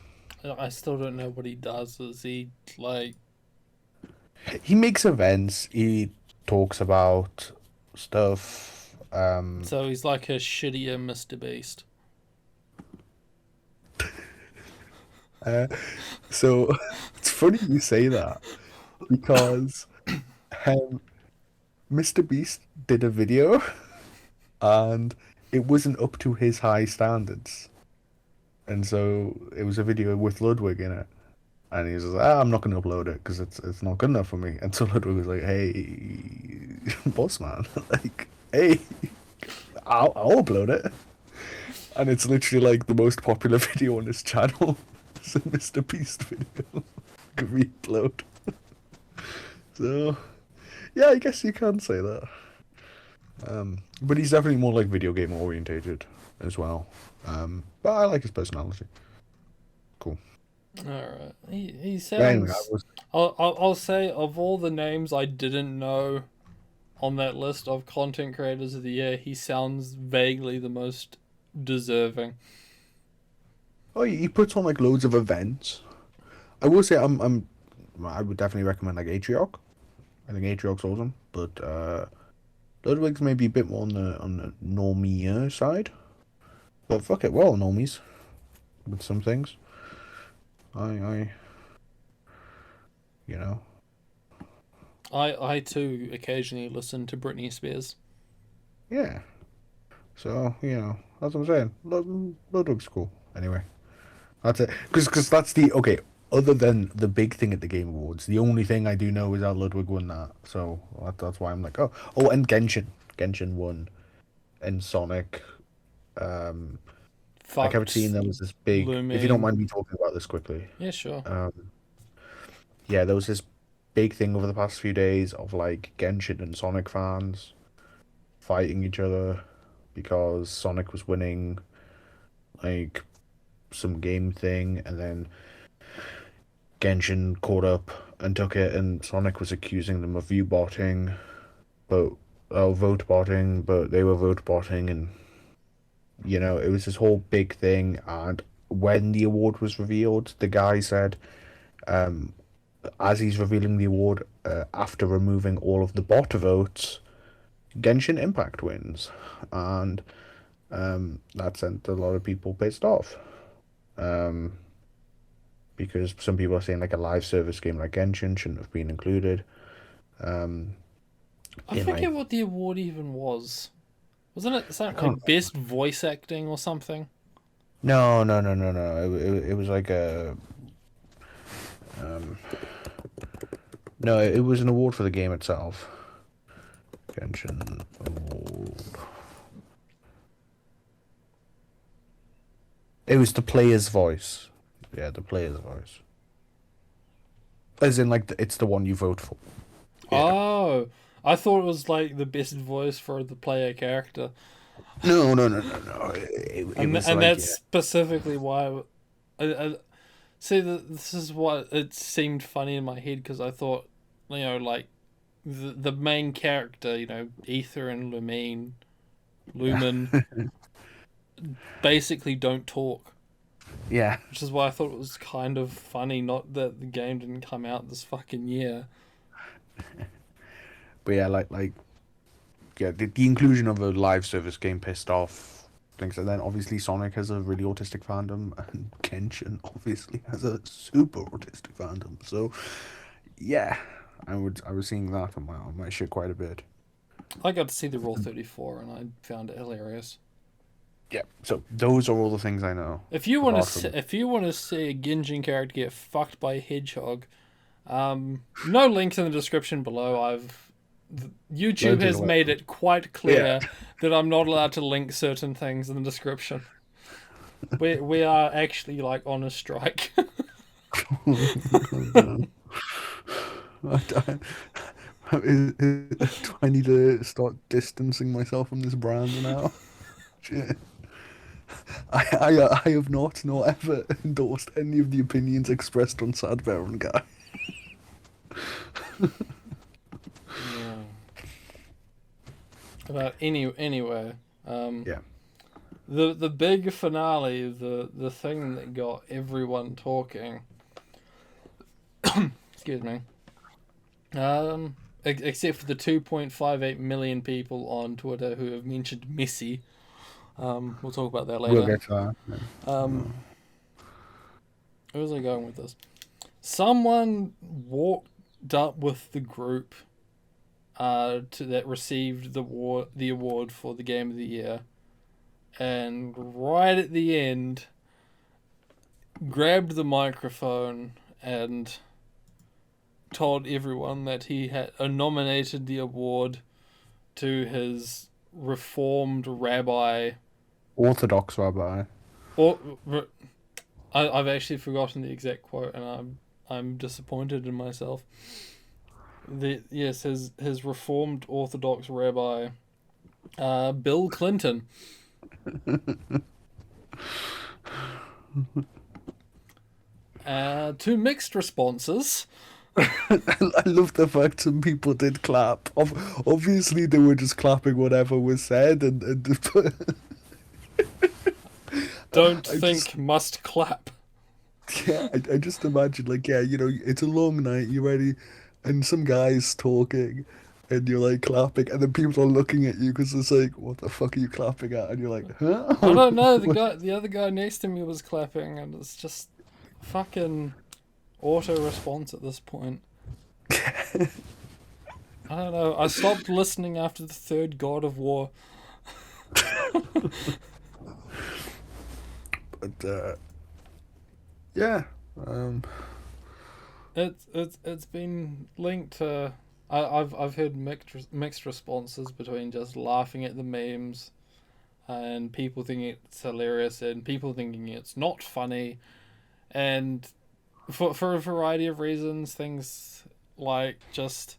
I still don't know what he does. Is he like? he makes events. He talks about stuff. So he's like a shittier Mr. Beast. Uh, so it's funny you say that because um, Mr. Beast did a video and it wasn't up to his high standards. And so it was a video with Ludwig in it. And he was like, I'm not going to upload it because it's not good enough for me. And so Ludwig was like, hey, boss man, like, hey, I'll upload it. And it's literally like the most popular video on his channel. It's a Mr. Beast video. Can re-upload. So, yeah, I guess you can say that. But he's definitely more like video game orientated as well. But I like his personality. Cool. All right. He But anyway, I sounds. was I'll say of all the names I didn't know on that list of content creators of the year, he sounds vaguely the most deserving. oh, he puts on like loads of events. I will say I would definitely recommend like Atrioc. I think Atrioc's awesome, but Ludwig's maybe a bit more on the normie side. But fuck it, we're all normies with some things. I you know. I too occasionally listen to Britney Spears. Yeah. So, that's what I'm saying. Ludwig's cool. Anyway, that's it. Because that's the okay. Other than the big thing at the Game Awards, the only thing I do know is that Ludwig won that. So that's why I'm like, oh, and Genshin won, and Sonic. Um, I kept seeing Fucked there was this big. If you don't Lumine. mind me talking about this quickly, Yeah, sure. um, yeah, there was this big thing over the past few days of like Genshin and Sonic fans fighting each other because Sonic was winning like some game thing, and then Genshin caught up and took it, and Sonic was accusing them of view botting, but vote botting, but they were vote botting, and it was this whole big thing. And when the award was revealed, the guy said, um, as he's revealing the award, after removing all of the bot votes, Genshin Impact wins, and that sent a lot of people pissed off. Um, because some people are saying like a live service game like Genshin shouldn't have been included. Um, I in like forget what the award even was. Wasn't it I something can't. like best voice acting or something? No, no, no, no, no. It was like a um, no. It was an award for the game itself. Genshin award. It was the player's voice. Yeah, the player's voice. As in, like, it's the one you vote for. Yeah. Oh, I thought it was like the best voice for the player character, No, no, no, no, no. It was and like, that's yeah. specifically why. I see. This is what it seemed funny in my head because I thought, like the main character, Ether and Yeah. Lumen, basically don't talk, Yeah. which is why I thought it was kind of funny. Not that the game didn't come out this fucking year. But yeah, yeah, the inclusion of a live service game pissed off things. And then obviously Sonic has a really autistic fandom, and Kenshin obviously has a super autistic fandom. So yeah, I was seeing that on my shit quite a bit. I got to see the Rule 34 and I found it hilarious. Yeah. So those are all the things I know. Apart from If you want to see a Genshin character get fucked by a hedgehog, no links in the description below. YouTube loads of has made it quite yeah. clear that I'm not allowed to link certain things in the description. We are actually like on a strike. Oh, no. I, do I need to start distancing myself from this brand now? Shit. I have not nor ever endorsed any of the opinions expressed on Sad Baron Guy. Yeah. But anyway, um, Yeah. the big finale, the thing that got everyone talking. Excuse me. Except for the 2.58 million people on Twitter who have mentioned Messi. We'll talk about that We'll later. get to that. Yeah. Um, where was I going with this? Someone walked up with the group that received the award for the game of the year, and right at the end, grabbed the microphone and told everyone that he had nominated the award to his reformed rabbi. Orthodox rabbi. Or I've actually forgotten the exact quote, and I'm disappointed in myself. His reformed Orthodox rabbi, Bill Clinton. To mixed responses. I love the fact some people did clap. Obviously, they were just clapping whatever was said, and Don't I think, just must clap. yeah, I just imagine like yeah, it's a long night, you ready, and some guys talking, and you're like clapping, and then people are looking at you because it's like, what the fuck are you clapping at? And you're like, huh? I don't know. The other guy next to me was clapping, and it's just fucking auto response at this point. I don't know. I stopped listening after the third God of War. But yeah, It's been linked to. I've heard mixed responses between just laughing at the memes and people thinking it's hilarious and people thinking it's not funny, and for a variety of reasons, things like just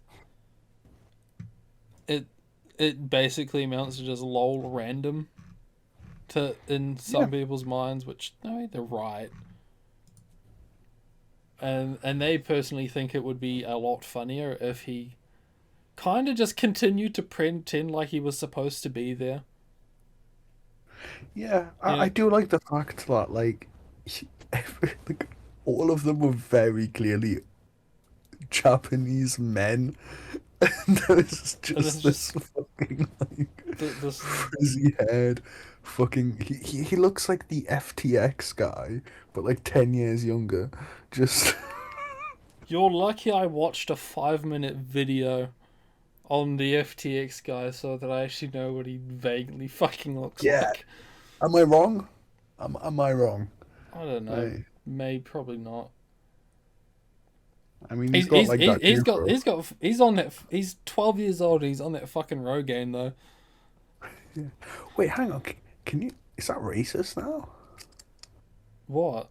it it basically amounts to just lol random to in yeah, some people's minds, which no, they're right. And they personally think it would be a lot funnier if he kind of just continued to pretend like he was supposed to be there. yeah. You I know, do like the fact that like, like all of them were very clearly Japanese men. And there's and it's just just this fucking like this. frizzy haired fucking he looks like the FTX guy, but like 10 years younger. Just You're lucky I watched a 5 minute video on the FTX guy so that I actually know what he vaguely fucking looks yeah. like. Am I wrong? Am I wrong? I don't know. I Maybe probably not. I mean he's got like that Jufro. He's on that. He's 12 years old. And he's on that fucking Rogaine though. Yeah. Wait, hang on. Can you is that racist now? What?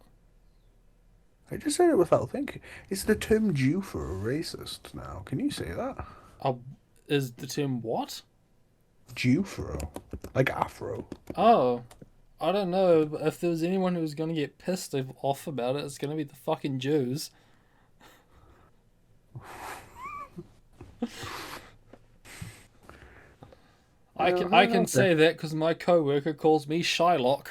I just said it without thinking. Is the term Jufro racist now? Can you say that? Uh, is the term what? Jufro. Like Afro. Oh, I don't know. But if there was anyone who was gonna get pissed off about it, it's gonna be the fucking Jews. I can Okay. say that because my coworker calls me Shylock.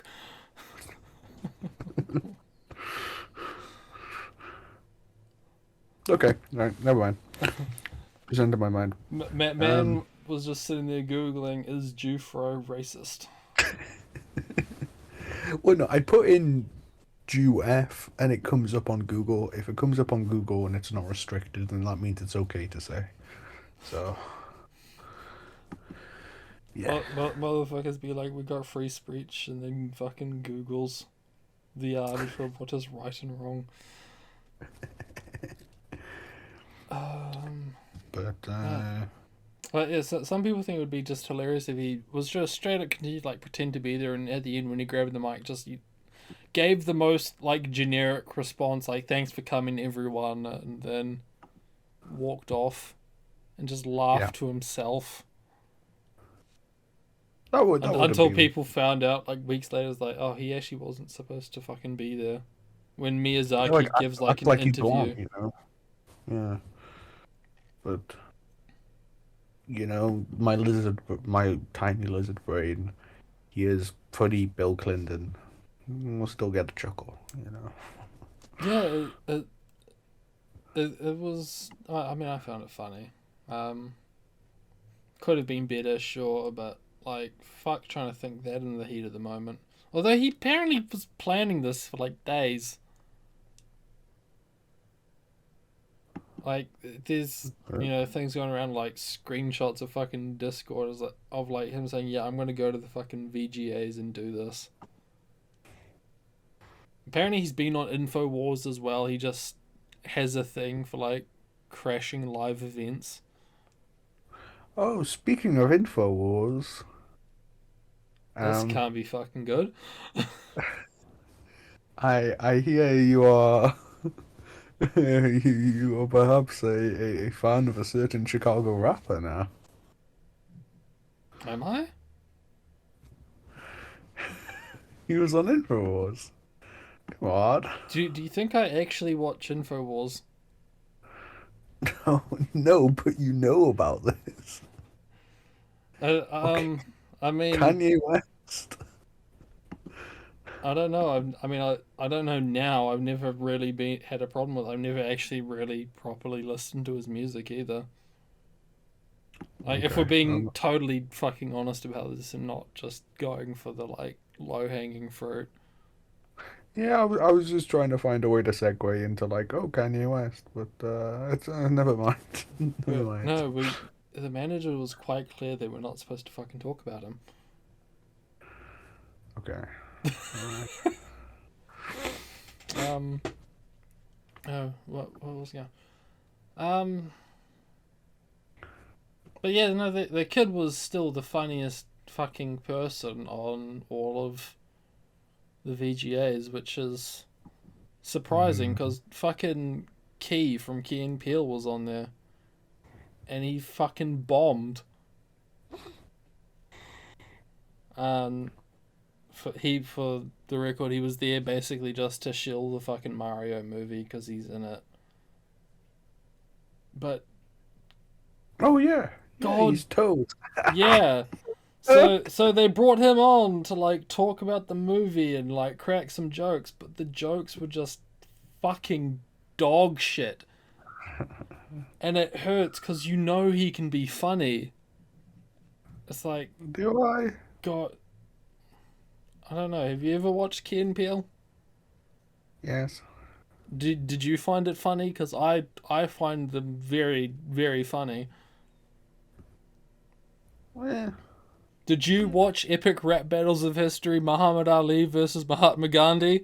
Okay. Right, never mind. It's under my mind. Man was just sitting there googling, "Is Jufro racist?" Well, no, I put in Jew F and it comes up on Google. If it comes up on Google and it's not restricted, then that means it's okay to say. So, yeah. But motherfuckers be like, "We got free speech," and then fucking Google's the arbiter of what is right and wrong. Um, But, yeah. But yeah, so some people think it would be just hilarious if he was just straight up continued like pretend to be there, and at the end when he grabbed the mic, just gave the most like generic response, like "Thanks for coming, everyone," and then walked off and just Yeah, laughed to himself. that would have Until been people found out like weeks later, it's like, oh, he actually wasn't supposed to fucking be there. When like Miyazaki gives like act an like he belonged, interview. you know. Yeah, but my tiny lizard brain, he is pretty Bill Clinton. We'll still get a chuckle, you know. Yeah, it was. I mean, I found it funny. Um, could have been better, sure, but like, fuck, trying to think that in the heat of the moment. Although he apparently was planning this for like days. Like, there's things going around like screenshots of fucking Discord of like him saying, "Yeah, I'm gonna go to the fucking VGAs and do this." Apparently, he's been on Infowars as well. He just has a thing for like crashing live events. Oh, speaking of Infowars, This um, can't be fucking good. I hear you are you are perhaps a fan of a certain Chicago rapper now. Am I? He was on Infowars. Come on. Do you think I actually watch Infowars? No, no, but you know about this. Uh, Okay, um, I mean, Kanye West. I don't know. I don't know now. I've never really been had a problem with. I've never actually really properly listened to his music either. Like, if we're Okay. being totally fucking honest about this and not just going for the like low hanging fruit. Yeah, I was just trying to find a way to segue into like, oh, Kanye West, but it's never mind. Never But mind. no, the manager was quite clear that we're not supposed to fucking talk about him. Okay. All right. Um, oh, what was going? Um, but yeah, no, the kid was still the funniest fucking person on all of the VGAs, which is surprising Mm. because fucking Key from Key and Peele was on there, and he fucking bombed. Um, for the record, he was there basically just to shill the fucking Mario movie because he's in it. But Oh yeah, yeah, God, he's Toad. yeah. So they brought him on to like talk about the movie and like crack some jokes, but the jokes were just fucking dog shit. And it hurts because you know he can be funny. It's like, Do I? God, I don't know. Have you ever watched Key and Peele? Yes. Did you find it funny? Because I find them very, very funny. Well, Did you watch Epic Rap Battles of History, Muhammad Ali versus Mahatma Gandhi?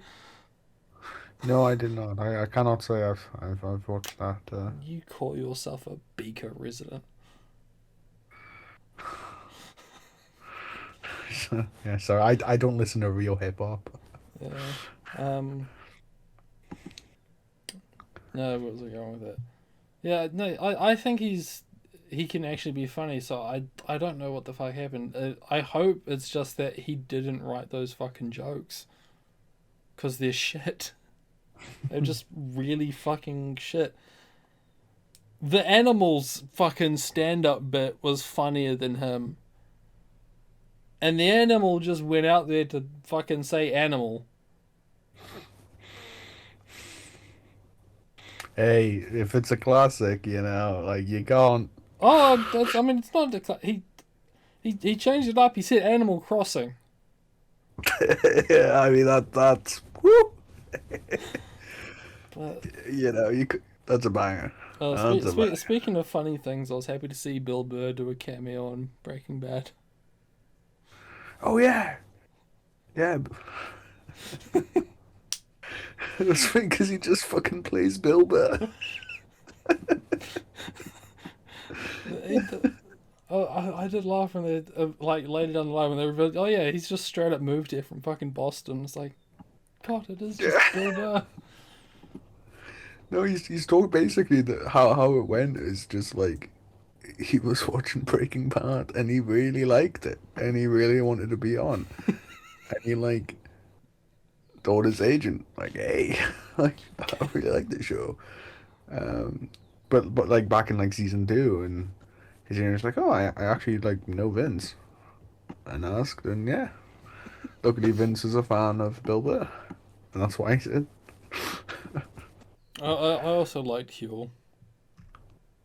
no, I did not. I cannot say I've watched that. You call yourself a Beaker resident. Yeah, sorry, I don't listen to real hip hop. Yeah. Um. No, what was I going with it? Yeah. No. I think he can actually be funny. So I don't know what the fuck happened. I hope it's just that he didn't write those fucking jokes. Cause they're shit. They're just really fucking shit. The animals fucking stand up bit was funnier than him. And the animal just went out there to fucking say animal. Hey, if it's a classic, like you can't. Oh, that's. I mean, it's not. He changed it up. He said Animal Crossing. Yeah, I mean that's woo. But that's a banger. That's a banger. speaking of funny things, I was happy to see Bill Burr do a cameo on Breaking Bad. Oh yeah, yeah. It was funny because he just fucking plays Bill Burr. Oh, I did laugh when they like later down the line when they revealed, oh yeah, he's just straight up moved here from fucking Boston. It's like, God, it is just Bill Burr. No, he's told basically that how it went is just like he was watching Breaking Bad and he really liked it and he really wanted to be on and he like told his agent like, hey, like I really like this show, um, but like back in like season 2 and his agent's like, oh, I actually like know Vince and asked and yeah, luckily Vince is a fan of Bill Burr and that's why he said, I also liked Huel.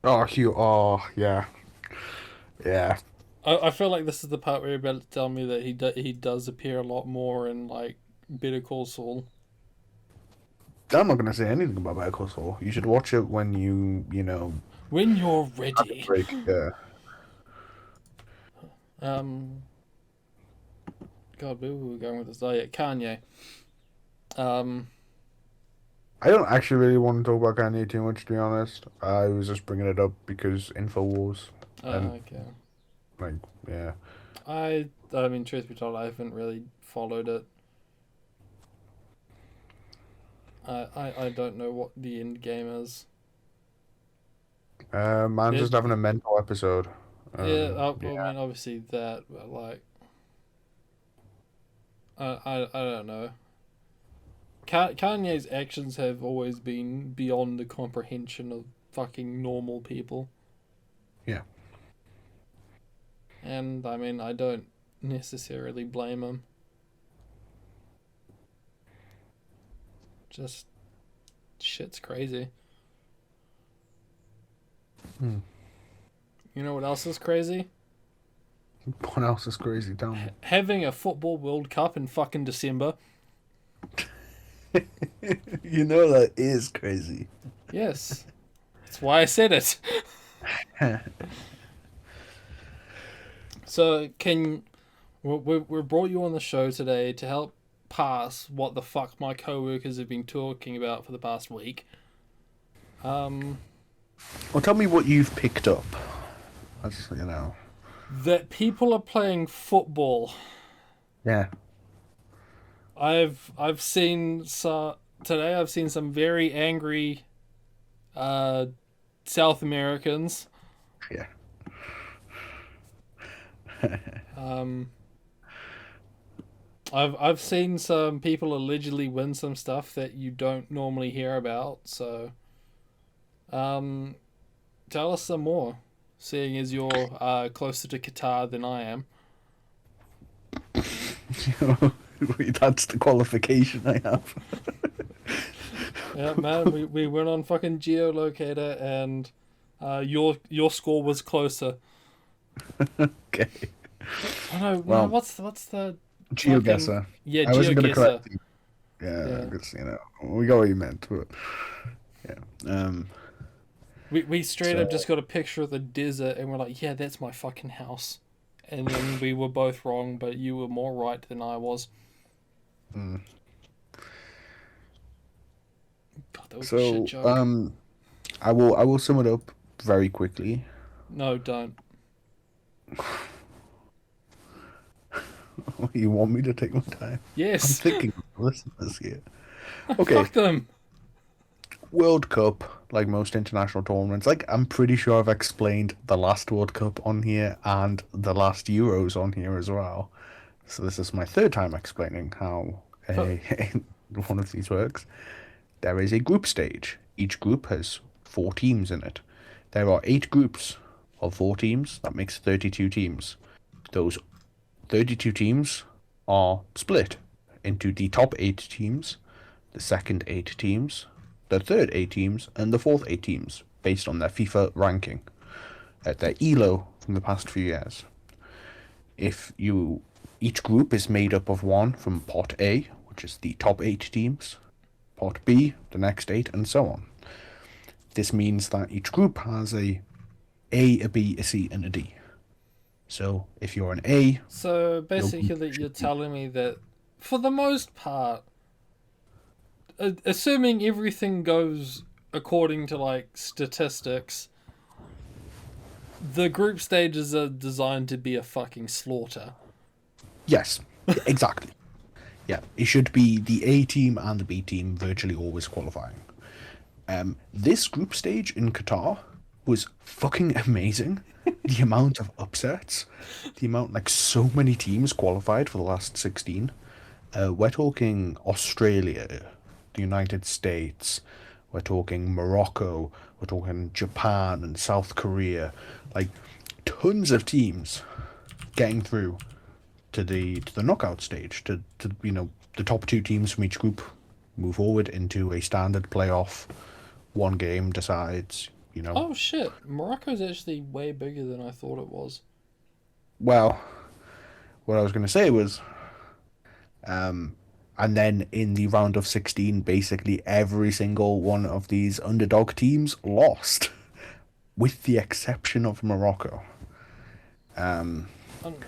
oh Hugh, oh yeah, yeah. I feel like this is the part where you're about to tell me that he does appear a lot more in like Better Call Saul. I'm not gonna say anything about Better Call Saul. You should watch it when you know, When you're have a ready. break. Yeah. Um, God, where were we going with this? Oh yeah, Kanye. Um, I don't actually really want to talk about Kanye too much, to be honest. I was just bringing it up because Infowars and okay. like, yeah. I mean, truth be told, I haven't really followed it. I don't know what the end game is. Man's It, just having a mental episode. yeah, Yeah. I mean, obviously that, but like, I don't know. Kanye's actions have always been beyond the comprehension of fucking normal people. Yeah. And I mean, I don't necessarily blame him. Just shit's crazy. Hmm. You know what else is crazy? What else is crazy? Tell me. Having a football World Cup in fucking December. You know that is crazy. Yes. That's why I said it. So, we brought you on the show today to help pass what the fuck my co-workers have been talking about for the past week. Well, tell me what you've picked up. That's, you know. That people are playing football. Yeah. I've seen today. I've seen some very angry South Americans. Yeah. Um, I've seen some people allegedly win some stuff that you don't normally hear about. So, tell us some more. Seeing as you're closer to Qatar than I am. That's the qualification I have. Yeah, man, we went on fucking geolocator and your score was closer. Okay. Oh no, Well, what's the GeoGuessr. yeah, I wasn't gonna GeoGuessr. correct you. Yeah, Yeah. because we got what you meant, but yeah. We straight So up just got a picture of the desert and we're like, yeah, that's my fucking house. And then we were both wrong, but you were more right than I was. mm. God, that was a shit So joke. I will sum it up very quickly. No, don't. You want me to take my time? I'm Yes. thinking of listeners here. Fuck Okay, them. World Cup, like most international tournaments, like I'm pretty sure I've explained the last World Cup on here and the last Euros on here as well. So this is my third time explaining how But one of these works. There is a group stage. Each group has 4 teams in it. There are 8 groups of 4 teams. That makes 32 teams. Those 32 teams are split into the top 8 teams, the second 8 teams, the third 8 teams, and the fourth 8 teams, based on their FIFA ranking at their ELO from the past few years. Each group is made up of one from Pot A, which is the top 8 teams, Pot B, the next 8, and so on. This means that each group has a B, a C, and a D. So if you're an A, so your group basically, you're should be, telling me that for the most part, assuming everything goes according to like statistics, the group stages are designed to be a fucking slaughter. yes, exactly. Yeah, it should be the A team and the B team virtually always qualifying. This group stage in Qatar was fucking amazing. The amount of upsets, the amount, like, so many teams qualified for the last 16. We're talking Australia, the United States, we're talking Morocco, we're talking Japan and South Korea. Like, tons of teams getting through to the knockout stage, to the top two teams from each group move forward into a standard playoff. One game decides, Oh shit, Morocco's actually way bigger than I thought it was. well, what I was going to say was, and then in the round of 16, basically every single one of these underdog teams lost, with the exception of Morocco.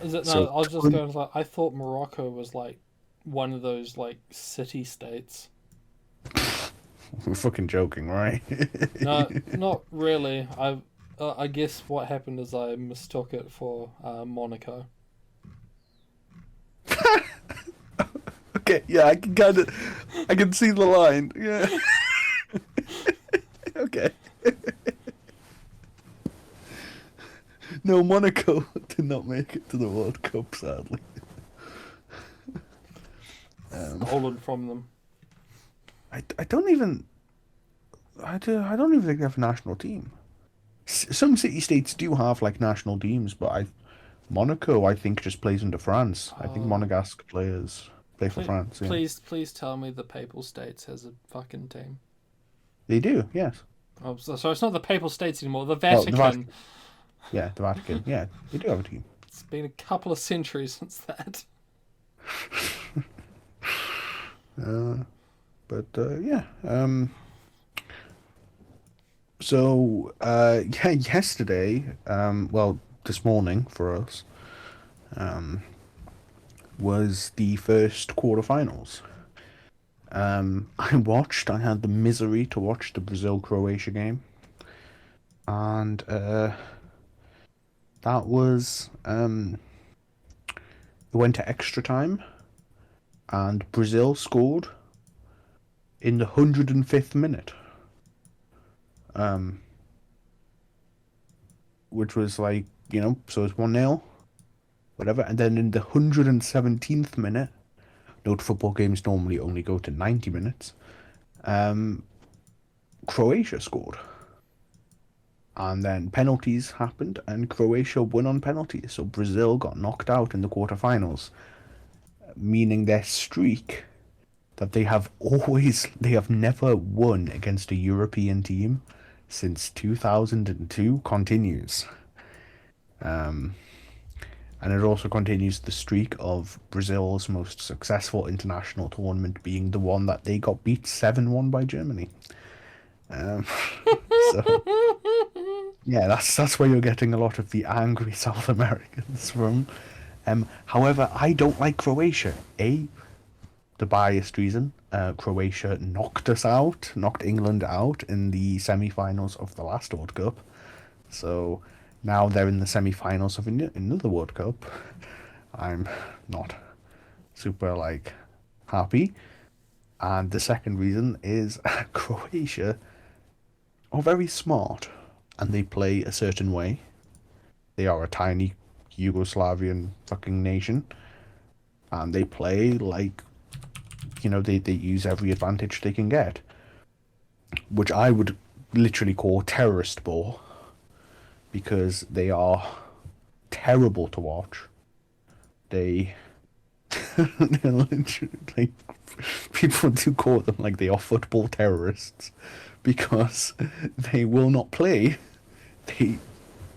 Is it no? So, I was just going like I thought Morocco was like one of those like city states. we're fucking joking, right? No, not really. I guess what happened is I mistook it for Monaco. Okay, yeah, I can see the line. Yeah, okay. No, Monaco did not make it to the World Cup, sadly. Stolen from them. I don't even I don't even think they have a national team. Some city states do have like national teams, but Monaco I think just plays under France. I think Uh, Monegasque players play for please, France. Yeah, please tell me the Papal States has a fucking team. they do. Yes. Oh, so it's not the Papal States anymore. The Well, the Vatican. Vatican. Yeah, the Vatican. Yeah, they do have a team. It's been a couple of centuries since that. But yeah. So yeah, yesterday. Well, this morning for us. Was the first quarterfinals. I had the misery to watch the Brazil Croatia game, and that was it went to extra time, and Brazil scored in the 105th minute, which was like, so it's 1-0, whatever, and then in the 117th minute, note football games normally only go to 90 minutes, Croatia scored. And then penalties happened, and Croatia won on penalties. So Brazil got knocked out in the quarterfinals, meaning their streak that they have never won against a European team since 2002 continues. And it also continues the streak of Brazil's most successful international tournament being the one that they got beat 7-1 by Germany. Um, so yeah, that's where you're getting a lot of the angry South Americans from. However, I don't like Croatia. The biased reason, Croatia knocked England out in the semi-finals of the last World Cup. So now they're in the semi-finals of another World Cup. I'm not super like happy. And the second reason is Croatia are very smart and they play a certain way. They are a tiny Yugoslavian fucking nation and they play like, they use every advantage they can get, which I would literally call terrorist ball because they are terrible to watch. They, they're literally, like, people do call them like they are football terrorists because they will not play. They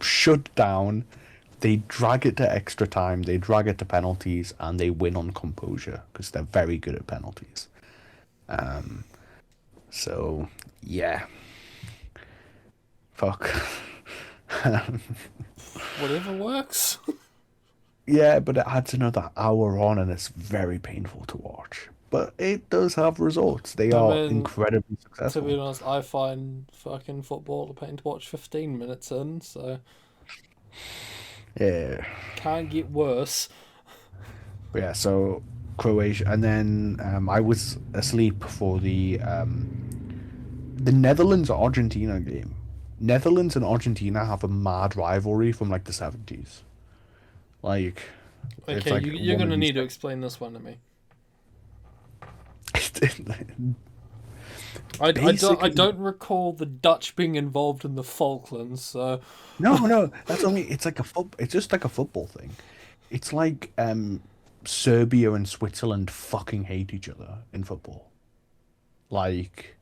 shut down. They drag it to extra time. They drag it to penalties, and they win on composure because they're very good at penalties. So yeah, fuck. Whatever works. Yeah, but it adds another hour on, and it's very painful to watch. But it does have results. They I are mean, incredibly to be successful. honest, I find fucking football a pain to watch 15 minutes in, so Yeah. can't get worse. But yeah, so Croatia, and then I was asleep for the Netherlands Argentina game. Netherlands and Argentina have a mad rivalry from like the 70s. Like it's Okay, like you're one of gonna these need to explain this one to me. I basically. don't recall the Dutch being involved in the Falklands, so No, that's only it's like a foot it's just like a football thing. It's like Serbia and Switzerland fucking hate each other in football. Like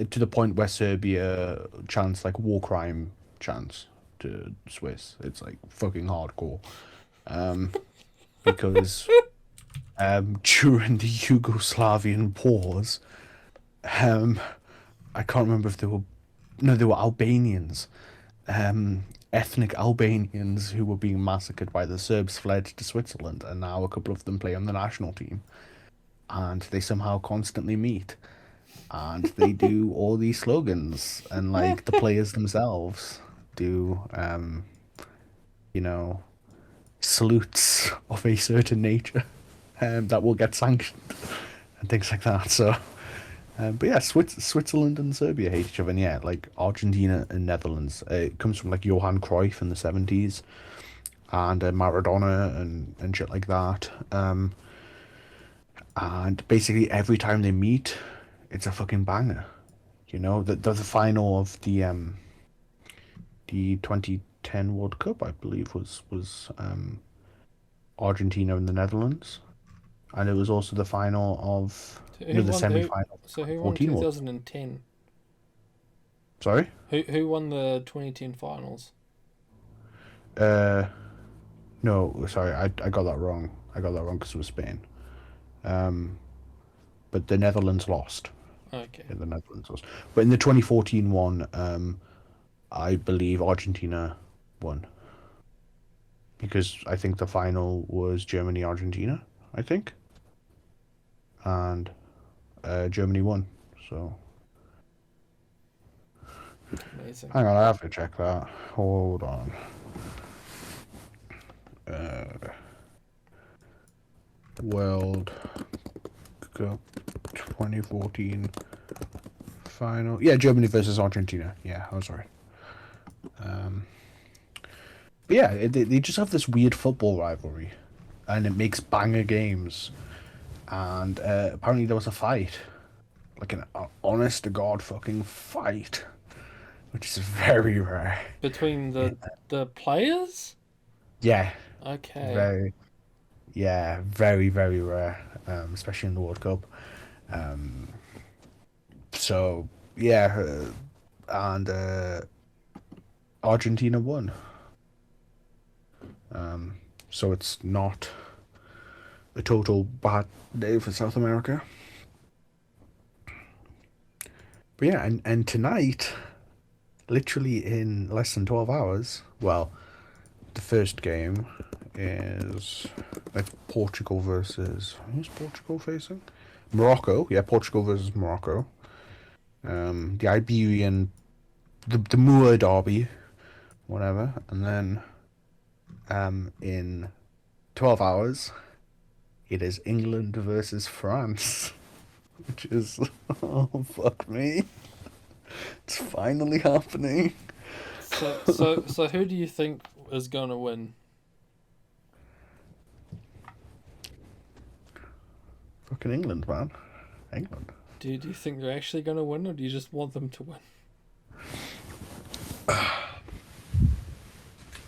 to the point where Serbia chants like war crime chants to Swiss. It's like fucking hardcore. Um, because during the Yugoslavian wars, um, I can't remember if they were no, they were Albanians, ethnic Albanians who were being massacred by the Serbs fled to Switzerland, and now a couple of them play on the national team, and they somehow constantly meet, and they do all these slogans, and like the players themselves do, you know, salutes of a certain nature, that will get sanctioned and things like that. So. But yeah, Switzerland and Serbia hate each other, and yeah, like Argentina and Netherlands. It comes from like Johan Cruyff in the 70s and Maradona and shit like that. And basically every time they meet, it's a fucking banger. You know, the final of the 2010 World Cup, I believe, was Argentina and the Netherlands, and it was also the final of no, who the won who? semi-final of the So who won 2014 World Cup. 2010? Sorry. Who won the 2010 finals? Uh, No, sorry, I got that wrong. I got that wrong because it was Spain. Um, but the Netherlands lost. Okay. Yeah, the Netherlands lost. But in the 2014 one, I believe Argentina won because I think the final was Germany Argentina. I think, and Germany won. So Amazing. hang on, I have to check that. Hold on. Uh, World Cup 2014 final. Yeah, Germany versus Argentina. Yeah, I was right. Um, but yeah, they just have this weird football rivalry, and it makes banger games. And apparently there was a fight, like an honest to god fucking fight, which is very rare. Between Yeah, the players? yeah, Okay. very, yeah, very very rare, especially in the World Cup. Um, so yeah, and Argentina won. So it's not a total bad day for South America. But yeah, and tonight, literally in less than 12 hours, well, the first game is like Portugal versus who's Portugal facing? Morocco. Yeah, Portugal versus Morocco. The Iberian, the Moor derby, whatever, and then in 12 hours, it is England versus France, which is oh fuck me, it's finally happening. So who do you think is gonna win? Fucking England, man. England. Do you think they're actually gonna win, or do you just want them to win?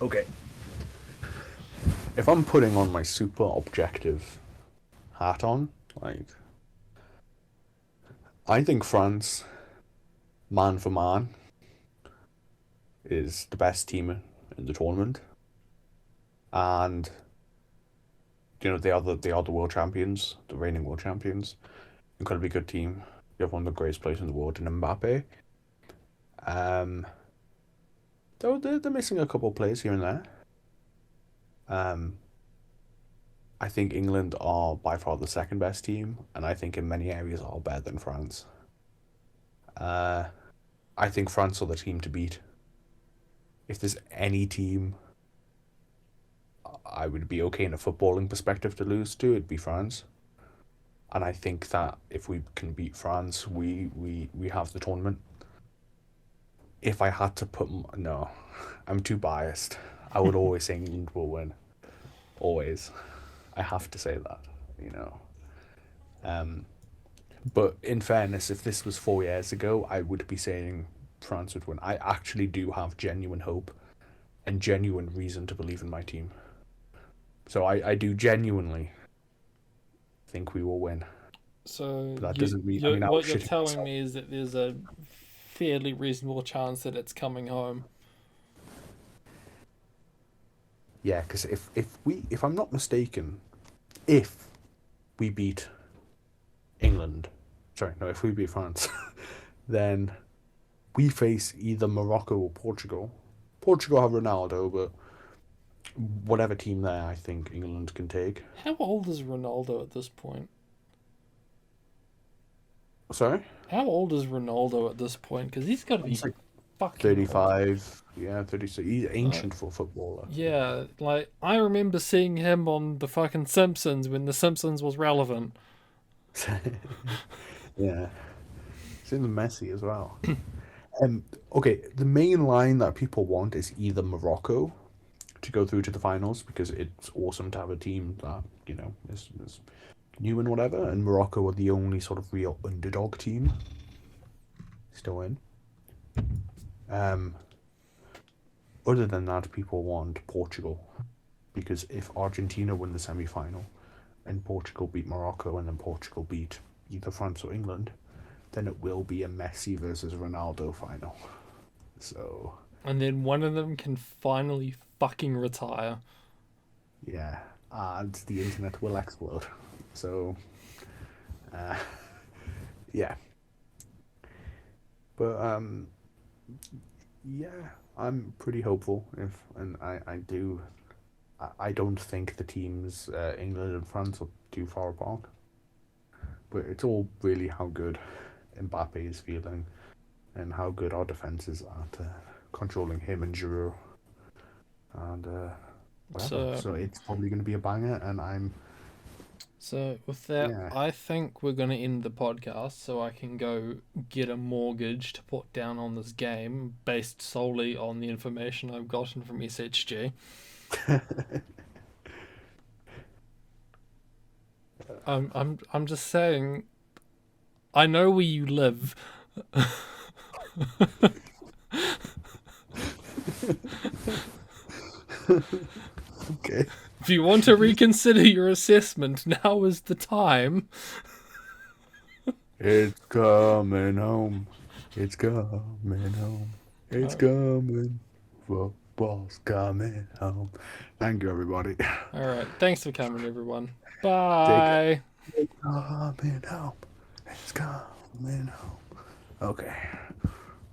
Okay. If I'm putting on my super objective hat on, like, I think France, man for man, is the best team in the tournament, and you know they are the world champions, the reigning world champions. Incredibly good team. You have one of the greatest players in the world in Mbappe. Um, though they're missing a couple of players here and there. Um, I think England are by far the second best team, and I think in many areas are better than France. Uh, I think France are the team to beat. If there's any team I would be okay in a footballing perspective to lose to, it'd be France. And I think that if we can beat France, we have the tournament. If I had to put, no, I'm too biased. I would always say England will win. Always. I have to say that, you know. Um, but in fairness, if this was 4 years ago, I would be saying France would win. I actually do have genuine hope and genuine reason to believe in my team. So I do genuinely think we will win. So But that doesn't mean, I mean, I was what you're shitting telling myself. me is that there's a fairly reasonable chance that it's coming home. Yeah, because if I'm not mistaken, if we beat England, sorry, no, if we beat France, then we face either Morocco or Portugal. Portugal have Ronaldo, but whatever team there, I think England can take. How old is Ronaldo at this point? Sorry? How old is Ronaldo at this point? Because he's got to be He's like fucking old. 35, yeah, 36. He's Like, ancient for a footballer. yeah, like I remember seeing him on the fucking Simpsons when the Simpsons was relevant. Yeah. Same with Messi as well. Okay, the main line that people want is either Morocco to go through to the finals because it's awesome to have a team that, is new and whatever, and Morocco are the only sort of real underdog team still in. Um, Other than that, people want Portugal because if Argentina win the semi-final and Portugal beat Morocco and then Portugal beat either France or England, then it will be a Messi versus Ronaldo final. So, And then one of them can finally fucking retire. yeah, and the internet will explode. So, uh, yeah. But yeah, I'm pretty hopeful. And I do, I don't think the teams England and France are too far apart. But it's all really how good Mbappe is feeling and how good our defense is at controlling him and Giroud and whatever. So, So it's probably going to be a banger, and so with that, yeah. I think we're gonna end the podcast so I can go get a mortgage to put down on this game based solely on the information I've gotten from SHG. I'm just saying. I know where you live. Okay. If you want to reconsider your assessment, now is the time. It's coming home. It's coming home. It's Uh, coming. Football's coming home. Thank you, everybody. all right. Thanks for coming, everyone. Take care. Bye. It's coming home. It's coming home. Okay.